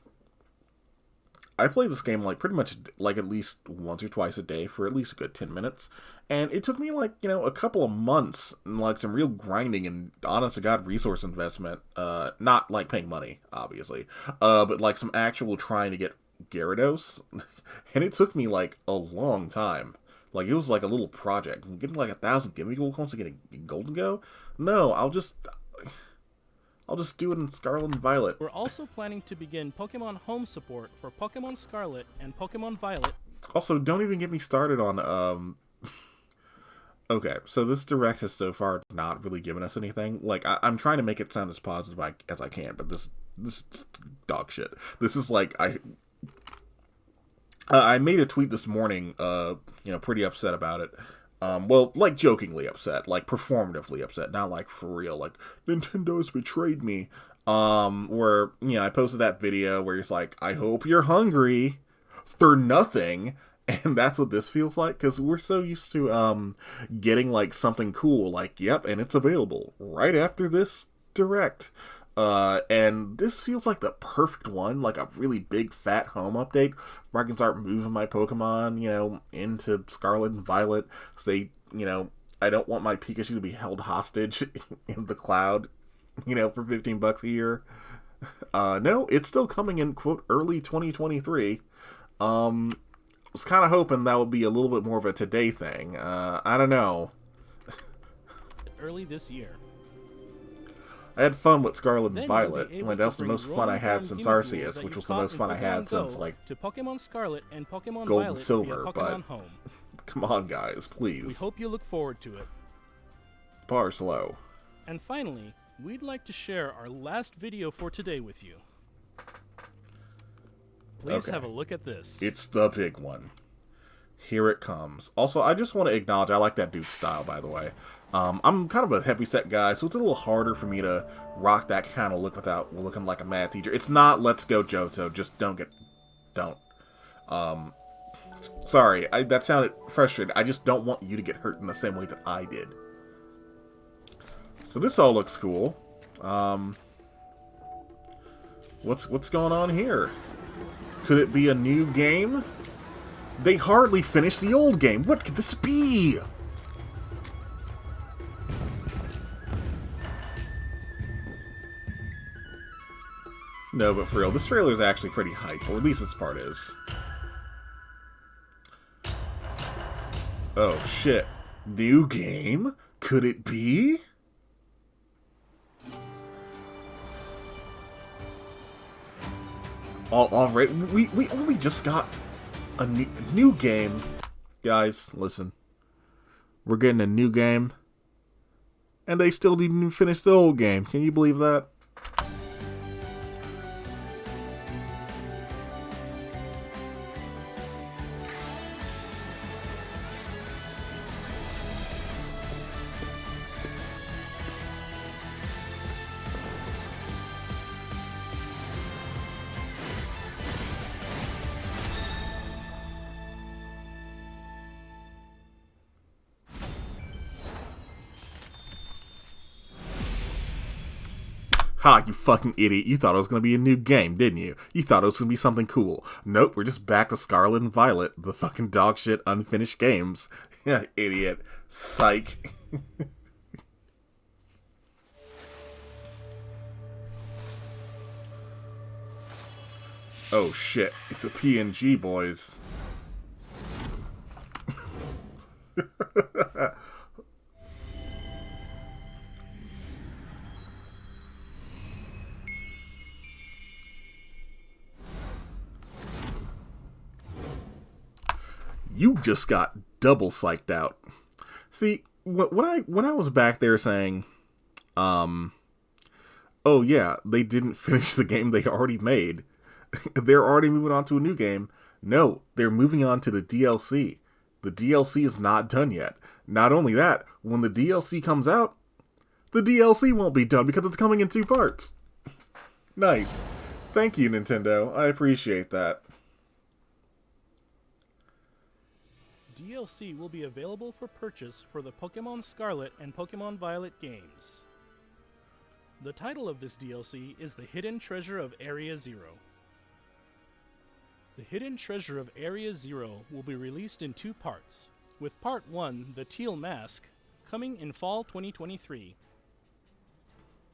I play this game like pretty much like at least once or twice a day for at least a good 10 minutes. And it took me like, a couple of months and like some real grinding and honest to God resource investment. Not like paying money, obviously. But like some actual trying to get Gyarados. And it took me like a long time. Like, it was like a little project. And getting like 1,000 Gimmighoul coins to get a Golden Go? No, I'll just do it in Scarlet and Violet. We're also planning to begin Pokemon Home support for Pokemon Scarlet and Pokemon Violet. Also, don't even get me started on, Okay, so this Direct has so far not really given us anything. Like, I'm trying to make it sound as positive as I can, but this is dog shit. This is like, I made a tweet this morning, pretty upset about it. Well, like jokingly upset, like performatively upset, not like for real, like Nintendo's betrayed me. Where, I posted that video where he's like, I hope you're hungry for nothing. And that's what this feels like, because we're so used to, getting like something cool, like, yep, and it's available right after this Direct. And this feels like the perfect one, like a really big fat home update where I can start moving my Pokemon, into Scarlet and Violet. So I don't want my Pikachu to be held hostage in the cloud, for $15 a year. No, it's still coming in, quote, early 2023. Was kind of hoping that would be a little bit more of a today thing. I don't know. Early this year. I had fun with Scarlet and Violet. That's the most fun I had since Arceus, which was the most fun I had since, like, to Pokemon Scarlet and Pokemon Gold Violet and Silver, via Pokemon but Home. Come on, guys, please. We hope you look forward to it. Bar's low. And finally, we'd like to share our last video for today with you. Please have a look at this. It's the big one. Here it comes. Also, I just want to acknowledge, I like that dude's style, by the way. I'm kind of a heavyset guy, so it's a little harder for me to rock that kind of look without looking like a mad teacher. It's not Let's Go Johto, just don't. Sorry, that sounded frustrating. I just don't want you to get hurt in the same way that I did. So this all looks cool. What's going on here? Could it be a new game? They hardly finished the old game. What could this be? No, but for real, this trailer is actually pretty hype, or at least this part is. Oh shit. New game? Could it be? Alright, we only just got a new game. Guys, listen. We're getting a new game. And they still didn't even finish the old game. Can you believe that? Ha, you fucking idiot. You thought it was going to be a new game, didn't you? You thought it was going to be something cool. Nope, we're just back to Scarlet and Violet, the fucking dog shit unfinished games. Yeah, idiot. Psych. Oh shit, it's a PNG, boys. You just got double psyched out. See, when I was back there saying, oh yeah, they didn't finish the game they already made. They're already moving on to a new game. No, they're moving on to the DLC. The DLC is not done yet. Not only that, when the DLC comes out, the DLC won't be done because it's coming in 2 parts. Nice. Thank you, Nintendo. I appreciate that. DLC will be available for purchase for the Pokémon Scarlet and Pokémon Violet games. The title of this DLC is The Hidden Treasure of Area Zero. The Hidden Treasure of Area Zero will be released in 2 parts, with Part 1, The Teal Mask, coming in fall 2023.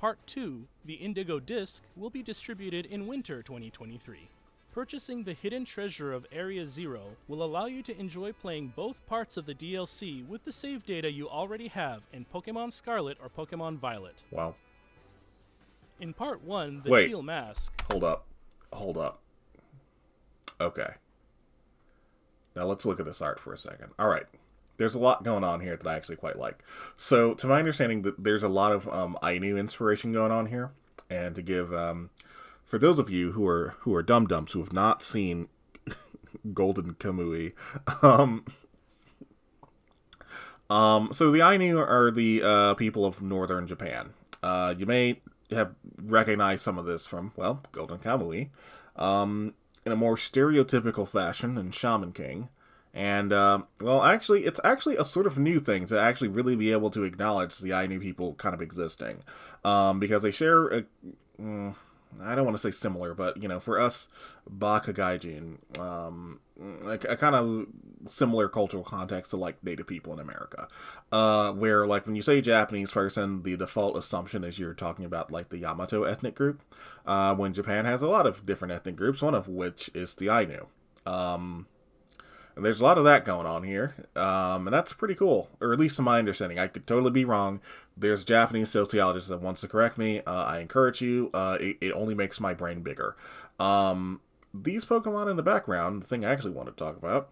Part 2, The Indigo Disc, will be distributed in winter 2023. Purchasing the Hidden Treasure of Area Zero will allow you to enjoy playing both parts of the DLC with the save data you already have in Pokémon Scarlet or Pokémon Violet. Wow. In Part 1, the Wait. Teal Mask... Hold up. Okay. Now let's look at this art for a second. Alright. There's a lot going on here that I actually quite like. So, to my understanding, there's a lot of Ainu inspiration going on here. And to give... for those of you who are dum-dums who have not seen Golden Kamui, so the Ainu are the people of northern Japan. You may have recognized some of this from, well, Golden Kamui, in a more stereotypical fashion in Shaman King. And, well, actually, it's actually a sort of new thing to actually really be able to acknowledge the Ainu people kind of existing. Because they share a... I don't want to say similar, but, you know, for us, Baka Gaijin, a kind of similar cultural context to, like, Native people in America. Where, like, when you say Japanese person, the default assumption is you're talking about, like, the Yamato ethnic group, when Japan has a lot of different ethnic groups, one of which is the Ainu. And there's a lot of that going on here, and that's pretty cool, or at least to my understanding. I could totally be wrong. There's a Japanese sociologist that wants to correct me. I encourage you. It only makes my brain bigger. These Pokemon in the background, the thing I actually want to talk about,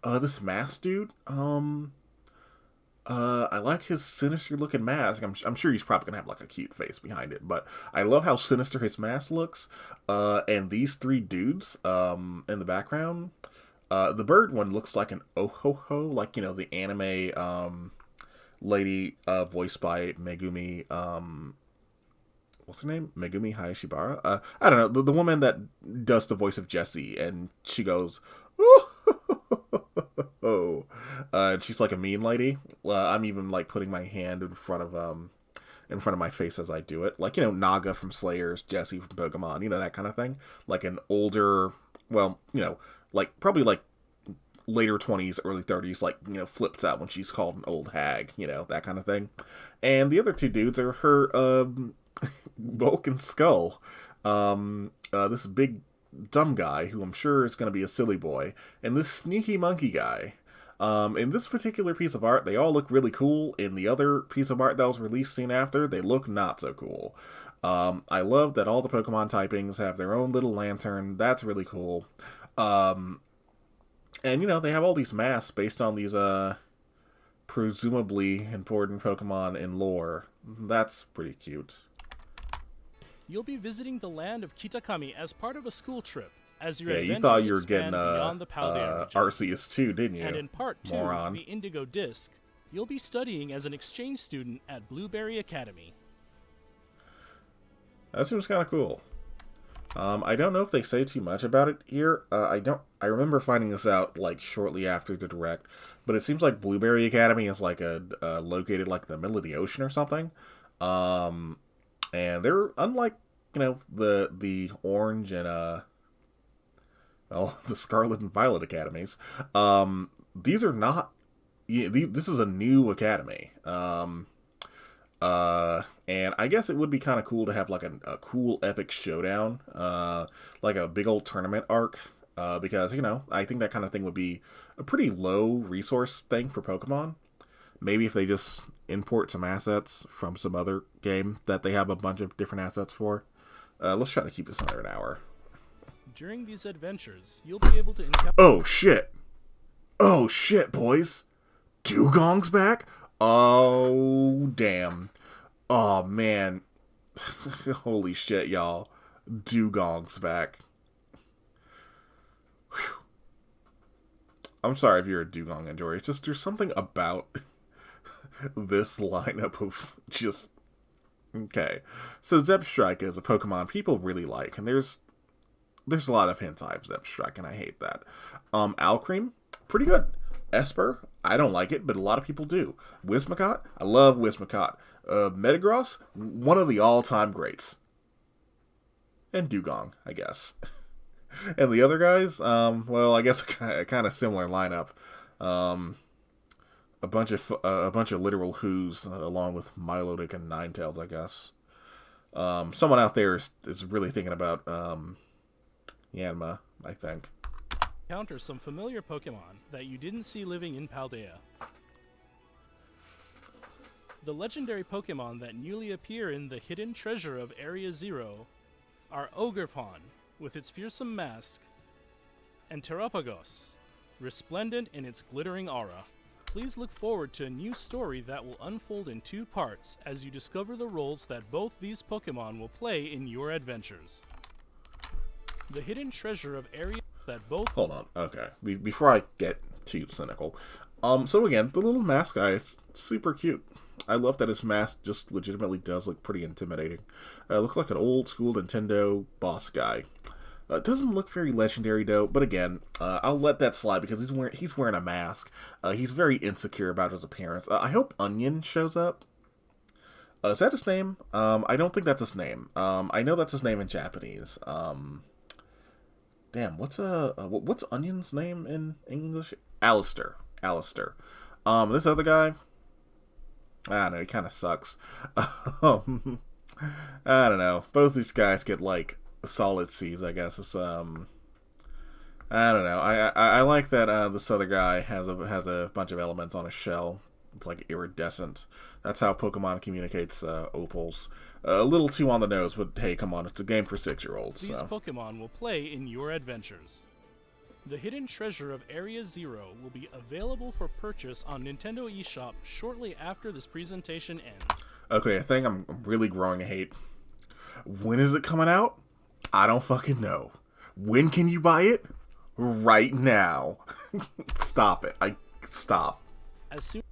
This mask dude. I like his sinister looking mask. I'm sure he's probably gonna have like a cute face behind it, but I love how sinister his mask looks. And these three dudes, in the background. The bird one looks like an Ohoho, like, you know, the anime, lady, voiced by Megumi, what's her name? Megumi Hayashibara? I don't know, the woman that does the voice of Jessie, and she goes, oh, and she's like a mean lady. I'm even like putting my hand in front of my face as I do it, like, you know, Naga from Slayers, Jessie from Pokemon, you know, that kind of thing. Like an older, well, you know, like probably like later 20s, early 30s, like, you know, flips out when she's called an old hag, you know, that kind of thing. And the other two dudes are her Bulk and Skull. This big dumb guy who I'm sure is going to be a silly boy, and this sneaky monkey guy. In this particular piece of art, they all look really cool. In the other piece of art that was released soon after, they look not so cool. I love that all the Pokemon typings have their own little lantern. That's really cool. And, you know, they have all these masks based on these, presumably important Pokemon in lore. That's pretty cute. You'll be visiting the land of Kitakami as part of a school trip. As your you thought you were expand getting, beyond the Paldea region. Arceus too, didn't you? And in part 2, moron. the Indigo Disc, you'll be studying as an exchange student at Blueberry Academy. That seems kind of cool. I don't know if they say too much about it here. I remember finding this out like shortly after the direct, but it seems like Blueberry Academy is like located like in the middle of the ocean or something. And they're unlike, you know, the Orange and the Scarlet and Violet Academies. These are not. This is a new academy. And I guess it would be kind of cool to have like a cool epic showdown, like a big old tournament arc, because, you know, I think that kind of thing would be a pretty low resource thing for Pokemon. Maybe if they just import some assets from some other game that they have a bunch of different assets for. Let's try to keep this under an hour. During these adventures, you'll be able to encounter... Oh, shit. Oh, shit, boys. Dugong's back? Oh, damn. Oh, man. Holy shit, y'all. Dugong's back. Whew. I'm sorry if you're a Dugong enjoyer. It's just, there's something about this lineup of just... Okay. So Zebstrike is a Pokemon people really like, and there's a lot of hentai of Zebstrike, and I hate that. Alcreme, pretty good. Esper, I don't like it, but a lot of people do. Whimsicott, I love Whimsicott. Metagross, one of the all-time greats. And Dugong, I guess. And the other guys, well, I guess a kind of similar lineup. A bunch of literal Who's, along with Milotic and Ninetales, I guess. Someone out there is really thinking about Yanma, I think. Encounter some familiar Pokemon that you didn't see living in Paldea. The legendary Pokemon that newly appear in the hidden treasure of Area Zero are Ogerpon, with its fearsome mask, and Terapagos, resplendent in its glittering aura. Please look forward to a new story that will unfold in 2 parts as you discover the roles that both these Pokemon will play in your adventures. The hidden treasure of Area that both... Hold on, okay. Before I get too cynical. So again, the little mask guy is super cute. I love that his mask just legitimately does look pretty intimidating. Looks like an old school Nintendo boss guy. Doesn't look very legendary though, but again, I'll let that slide because he's wearing a mask. He's very insecure about his appearance. I hope Onion shows up. Is that his name? I don't think that's his name. I know that's his name in Japanese. Damn, what's Onion's name in English? Alistair. This other guy, I don't know, he kind of sucks. I don't know. Both these guys get like solid C's, I guess. It's I don't know. I like that this other guy has a bunch of elements on his shell. It's like iridescent. That's how Pokemon communicates opals. A little too on the nose, but hey, come on, it's a game for 6-year-olds. These so. Pokemon will play in your adventures. The hidden treasure of Area Zero will be available for purchase on Nintendo eShop shortly after this presentation ends. Okay, I think I'm really growing a hate. When is it coming out? I don't fucking know. When can you buy it? Right now. Stop it. Stop. As soon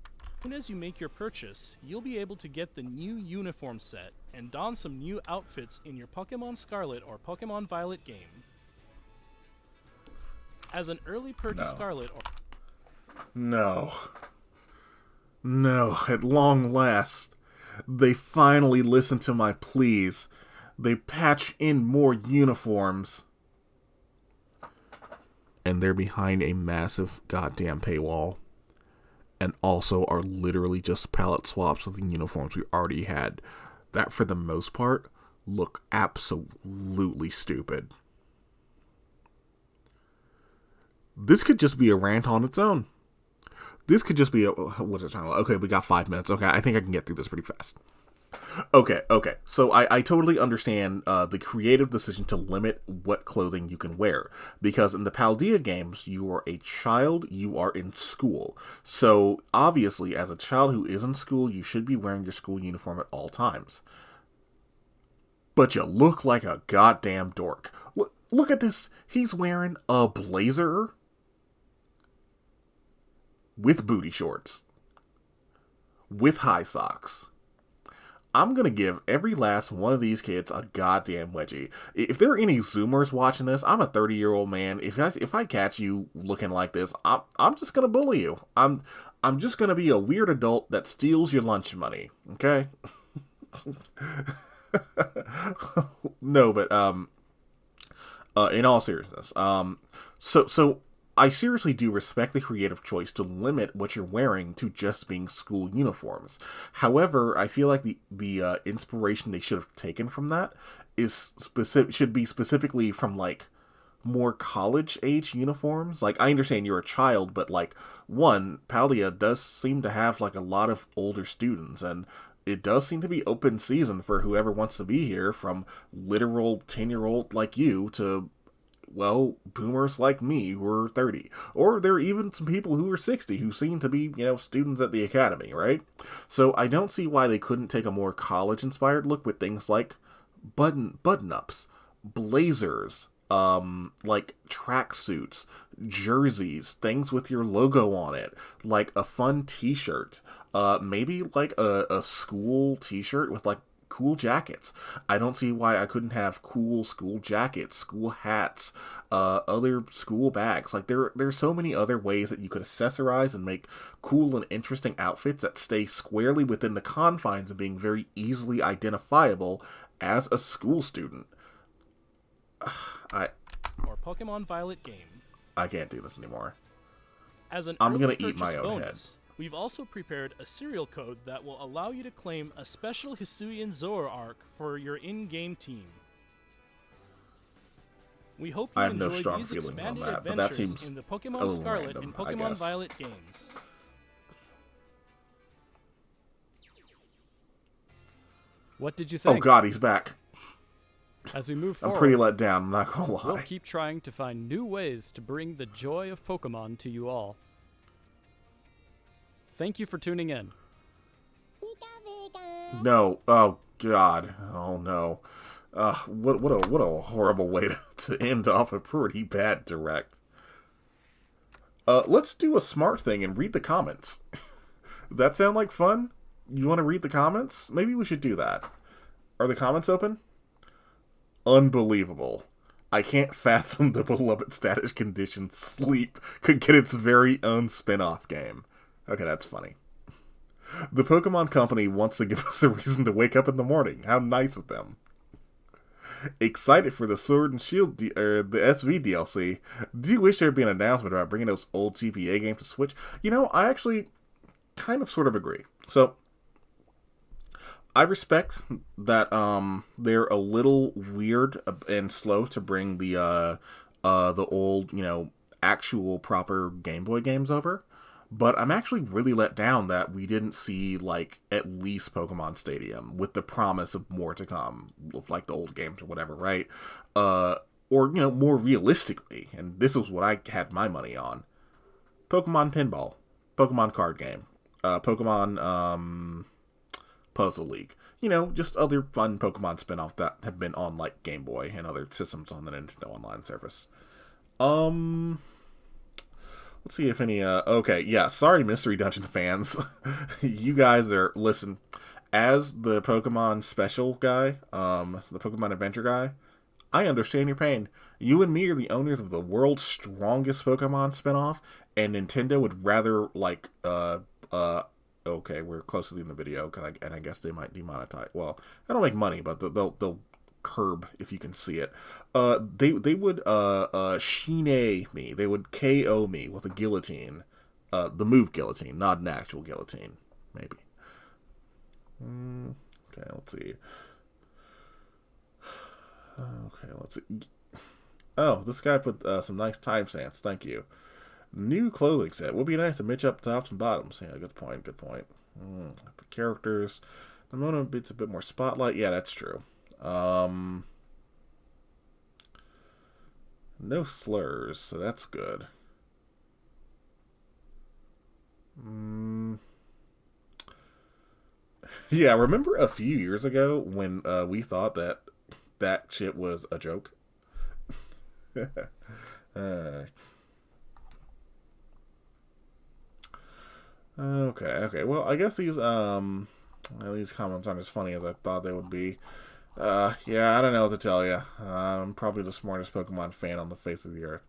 as you make your purchase, you'll be able to get the new uniform set and don some new outfits in your Pokémon Scarlet or Pokémon Violet game. As an early purchase Scarlet or... No. No, at long last. They finally listened to my pleas. They patch in more uniforms. And they're behind a massive goddamn paywall. And also are literally just palette swaps of the uniforms we already had. That, for the most part, look absolutely stupid. This could just be a rant on its own. This could just be a... What's it talking about? Okay, we got 5 minutes. Okay, I think I can get through this pretty fast. Okay. So I totally understand the creative decision to limit what clothing you can wear. Because in the Paldea games, you are a child, you are in school. So, obviously, as a child who is in school, you should be wearing your school uniform at all times. But you look like a goddamn dork. Look at this. He's wearing a blazer with booty shorts, with high socks. I'm gonna give every last one of these kids a goddamn wedgie. If there are any Zoomers watching this, I'm a 30-year-old man. If I catch you looking like this, I'm just gonna bully you. I'm just gonna be a weird adult that steals your lunch money. Okay? No, but in all seriousness, so I seriously do respect the creative choice to limit what you're wearing to just being school uniforms. However, I feel like the inspiration they should have taken from that should be specifically from like more college age uniforms. Like, I understand you're a child, but like, one, Paldea does seem to have like a lot of older students, and it does seem to be open season for whoever wants to be here, from literal 10-year-old like you to, well, boomers like me who are 30. Or there are even some people who are 60 who seem to be, students at the academy, right? So I don't see why they couldn't take a more college-inspired look with things like button-ups, blazers, like tracksuits, jerseys, things with your logo on it, like a fun t-shirt, maybe like a school t-shirt with like cool jackets. I don't see why I couldn't have cool school jackets, school hats, other school bags. Like, there's so many other ways that you could accessorize and make cool and interesting outfits that stay squarely within the confines of being very easily identifiable as a school student. Or Pokemon Violet game. I can't do this anymore. As an I'm early gonna eat my purchase own bonus, we've also prepared a serial code that will allow you to claim a special Hisuian Zoroark for your in-game team. We hope you I have no enjoy strong these feelings on expanded that, but that adventures seems in the a Pokemon little Scarlet random, and I Pokemon guess. Violet games. What did you think? Oh god, he's back. As we move I'm forward, pretty let down, I'm not gonna lie. we'll keep trying to find new ways to bring the joy of Pokemon to you all. Thank you for tuning in. No, oh god, oh no. What a horrible way to end off a pretty bad direct. Let's do a smart thing and read the comments. That sound like fun? You want to read the comments? Maybe we should do that. Are the comments open? Unbelievable. I can't fathom the beloved status condition Sleep could get its very own spin-off game. Okay, that's funny. The Pokemon Company wants to give us a reason to wake up in the morning. How nice of them. Excited for the Sword and Shield, the SV DLC. Do you wish there had been an announcement about bringing those old TPA games to Switch? I actually kind of sort of agree. So, I respect that they're a little weird and slow to bring the old, actual proper Game Boy games over. But I'm actually really let down that we didn't see, like, at least Pokemon Stadium with the promise of more to come, like the old games or whatever, right? or, more realistically, and this is what I had my money on, Pokemon Pinball, Pokemon card game, Pokemon Puzzle League. Just other fun Pokemon spin-off that have been on, like, Game Boy and other systems on the Nintendo Online service. Let's see if any, okay, yeah, sorry, Mystery Dungeon fans. You guys listen, as the Pokemon special guy, the Pokemon Adventure guy, I understand your pain. You and me are the owners of the world's strongest Pokemon spinoff, and Nintendo would rather, like, okay, we're close to the end of the video, and I guess they might demonetize. Well, I don't make money, but they'll curb if you can see it. They would shine me. They would KO me with a guillotine. The move guillotine, not an actual guillotine, maybe. Okay, let's see. Okay, let's see. Oh, this guy put some nice timestamps. Thank you. New clothing set. Would be nice to match up tops and bottoms. Yeah, good point. Good point. The characters. The moment it's a bit more spotlight. Yeah, that's true. No slurs, so that's good. Yeah, remember a few years ago when we thought that shit was a joke? Okay. Well, I guess these comments aren't as funny as I thought they would be. Yeah, I don't know what to tell you. I'm probably the smartest Pokemon fan on the face of the earth.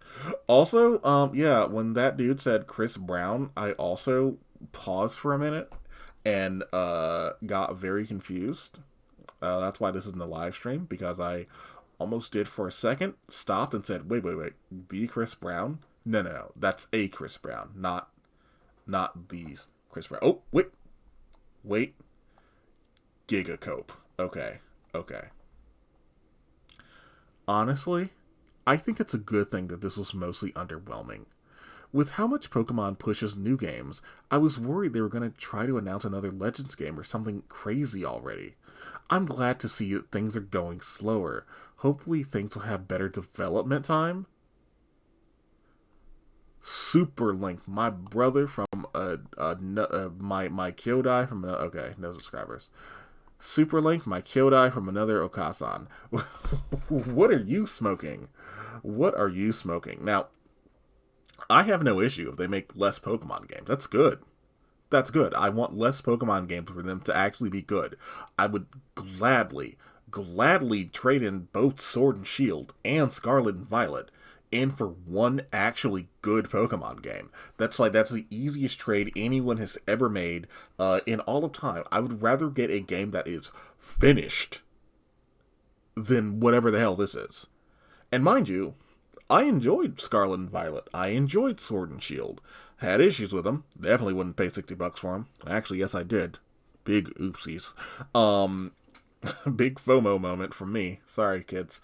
Also, yeah, when that dude said Chris Brown, I also paused for a minute and got very confused. That's why this isn't a live stream, because I almost did for a second, stopped and said, wait, the Chris Brown? No, that's a Chris Brown, not these Chris Brown. Oh, wait. Gigacope. Okay. Honestly, I think it's a good thing that this was mostly underwhelming. With how much Pokemon pushes new games, I was worried they were going to try to announce another Legends game or something crazy already. I'm glad to see that things are going slower. Hopefully things will have better development time. Super Link, my brother from my Kyodai from okay, no subscribers. Super Link, my Kyodai from another Okasan. What are you smoking? Now, I have no issue if they make less Pokemon games. That's good. I want less Pokemon games for them to actually be good. I would gladly trade in both Sword and Shield and Scarlet and Violet in for one actually good Pokemon game. That's the easiest trade anyone has ever made in all of time. I would rather get a game that is finished than whatever the hell this is. And mind you, I enjoyed Scarlet and Violet. I enjoyed Sword and Shield. Had issues with them. Definitely wouldn't pay $60 for them. Actually, yes, I did. Big oopsies. Big FOMO moment from me. Sorry, kids.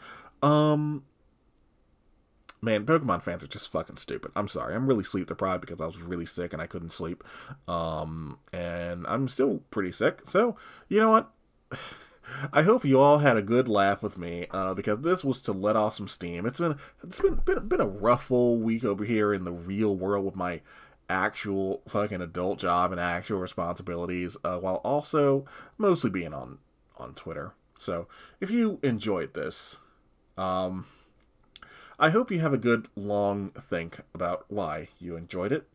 Man, Pokemon fans are just fucking stupid. I'm sorry. I'm really sleep deprived because I was really sick and I couldn't sleep. And I'm still pretty sick. So, you know what? I hope you all had a good laugh with me, because this was to let off some steam. It's been a rough old week over here in the real world with my actual fucking adult job and actual responsibilities, while also mostly being on Twitter. So, if you enjoyed this, I hope you have a good long think about why you enjoyed it.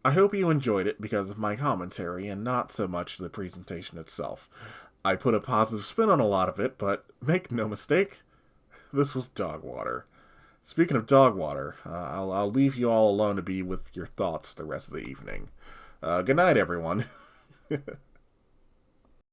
I hope you enjoyed it because of my commentary and not so much the presentation itself. I put a positive spin on a lot of it, but make no mistake, this was dog water. Speaking of dog water, I'll leave you all alone to be with your thoughts the rest of the evening. Good night, everyone.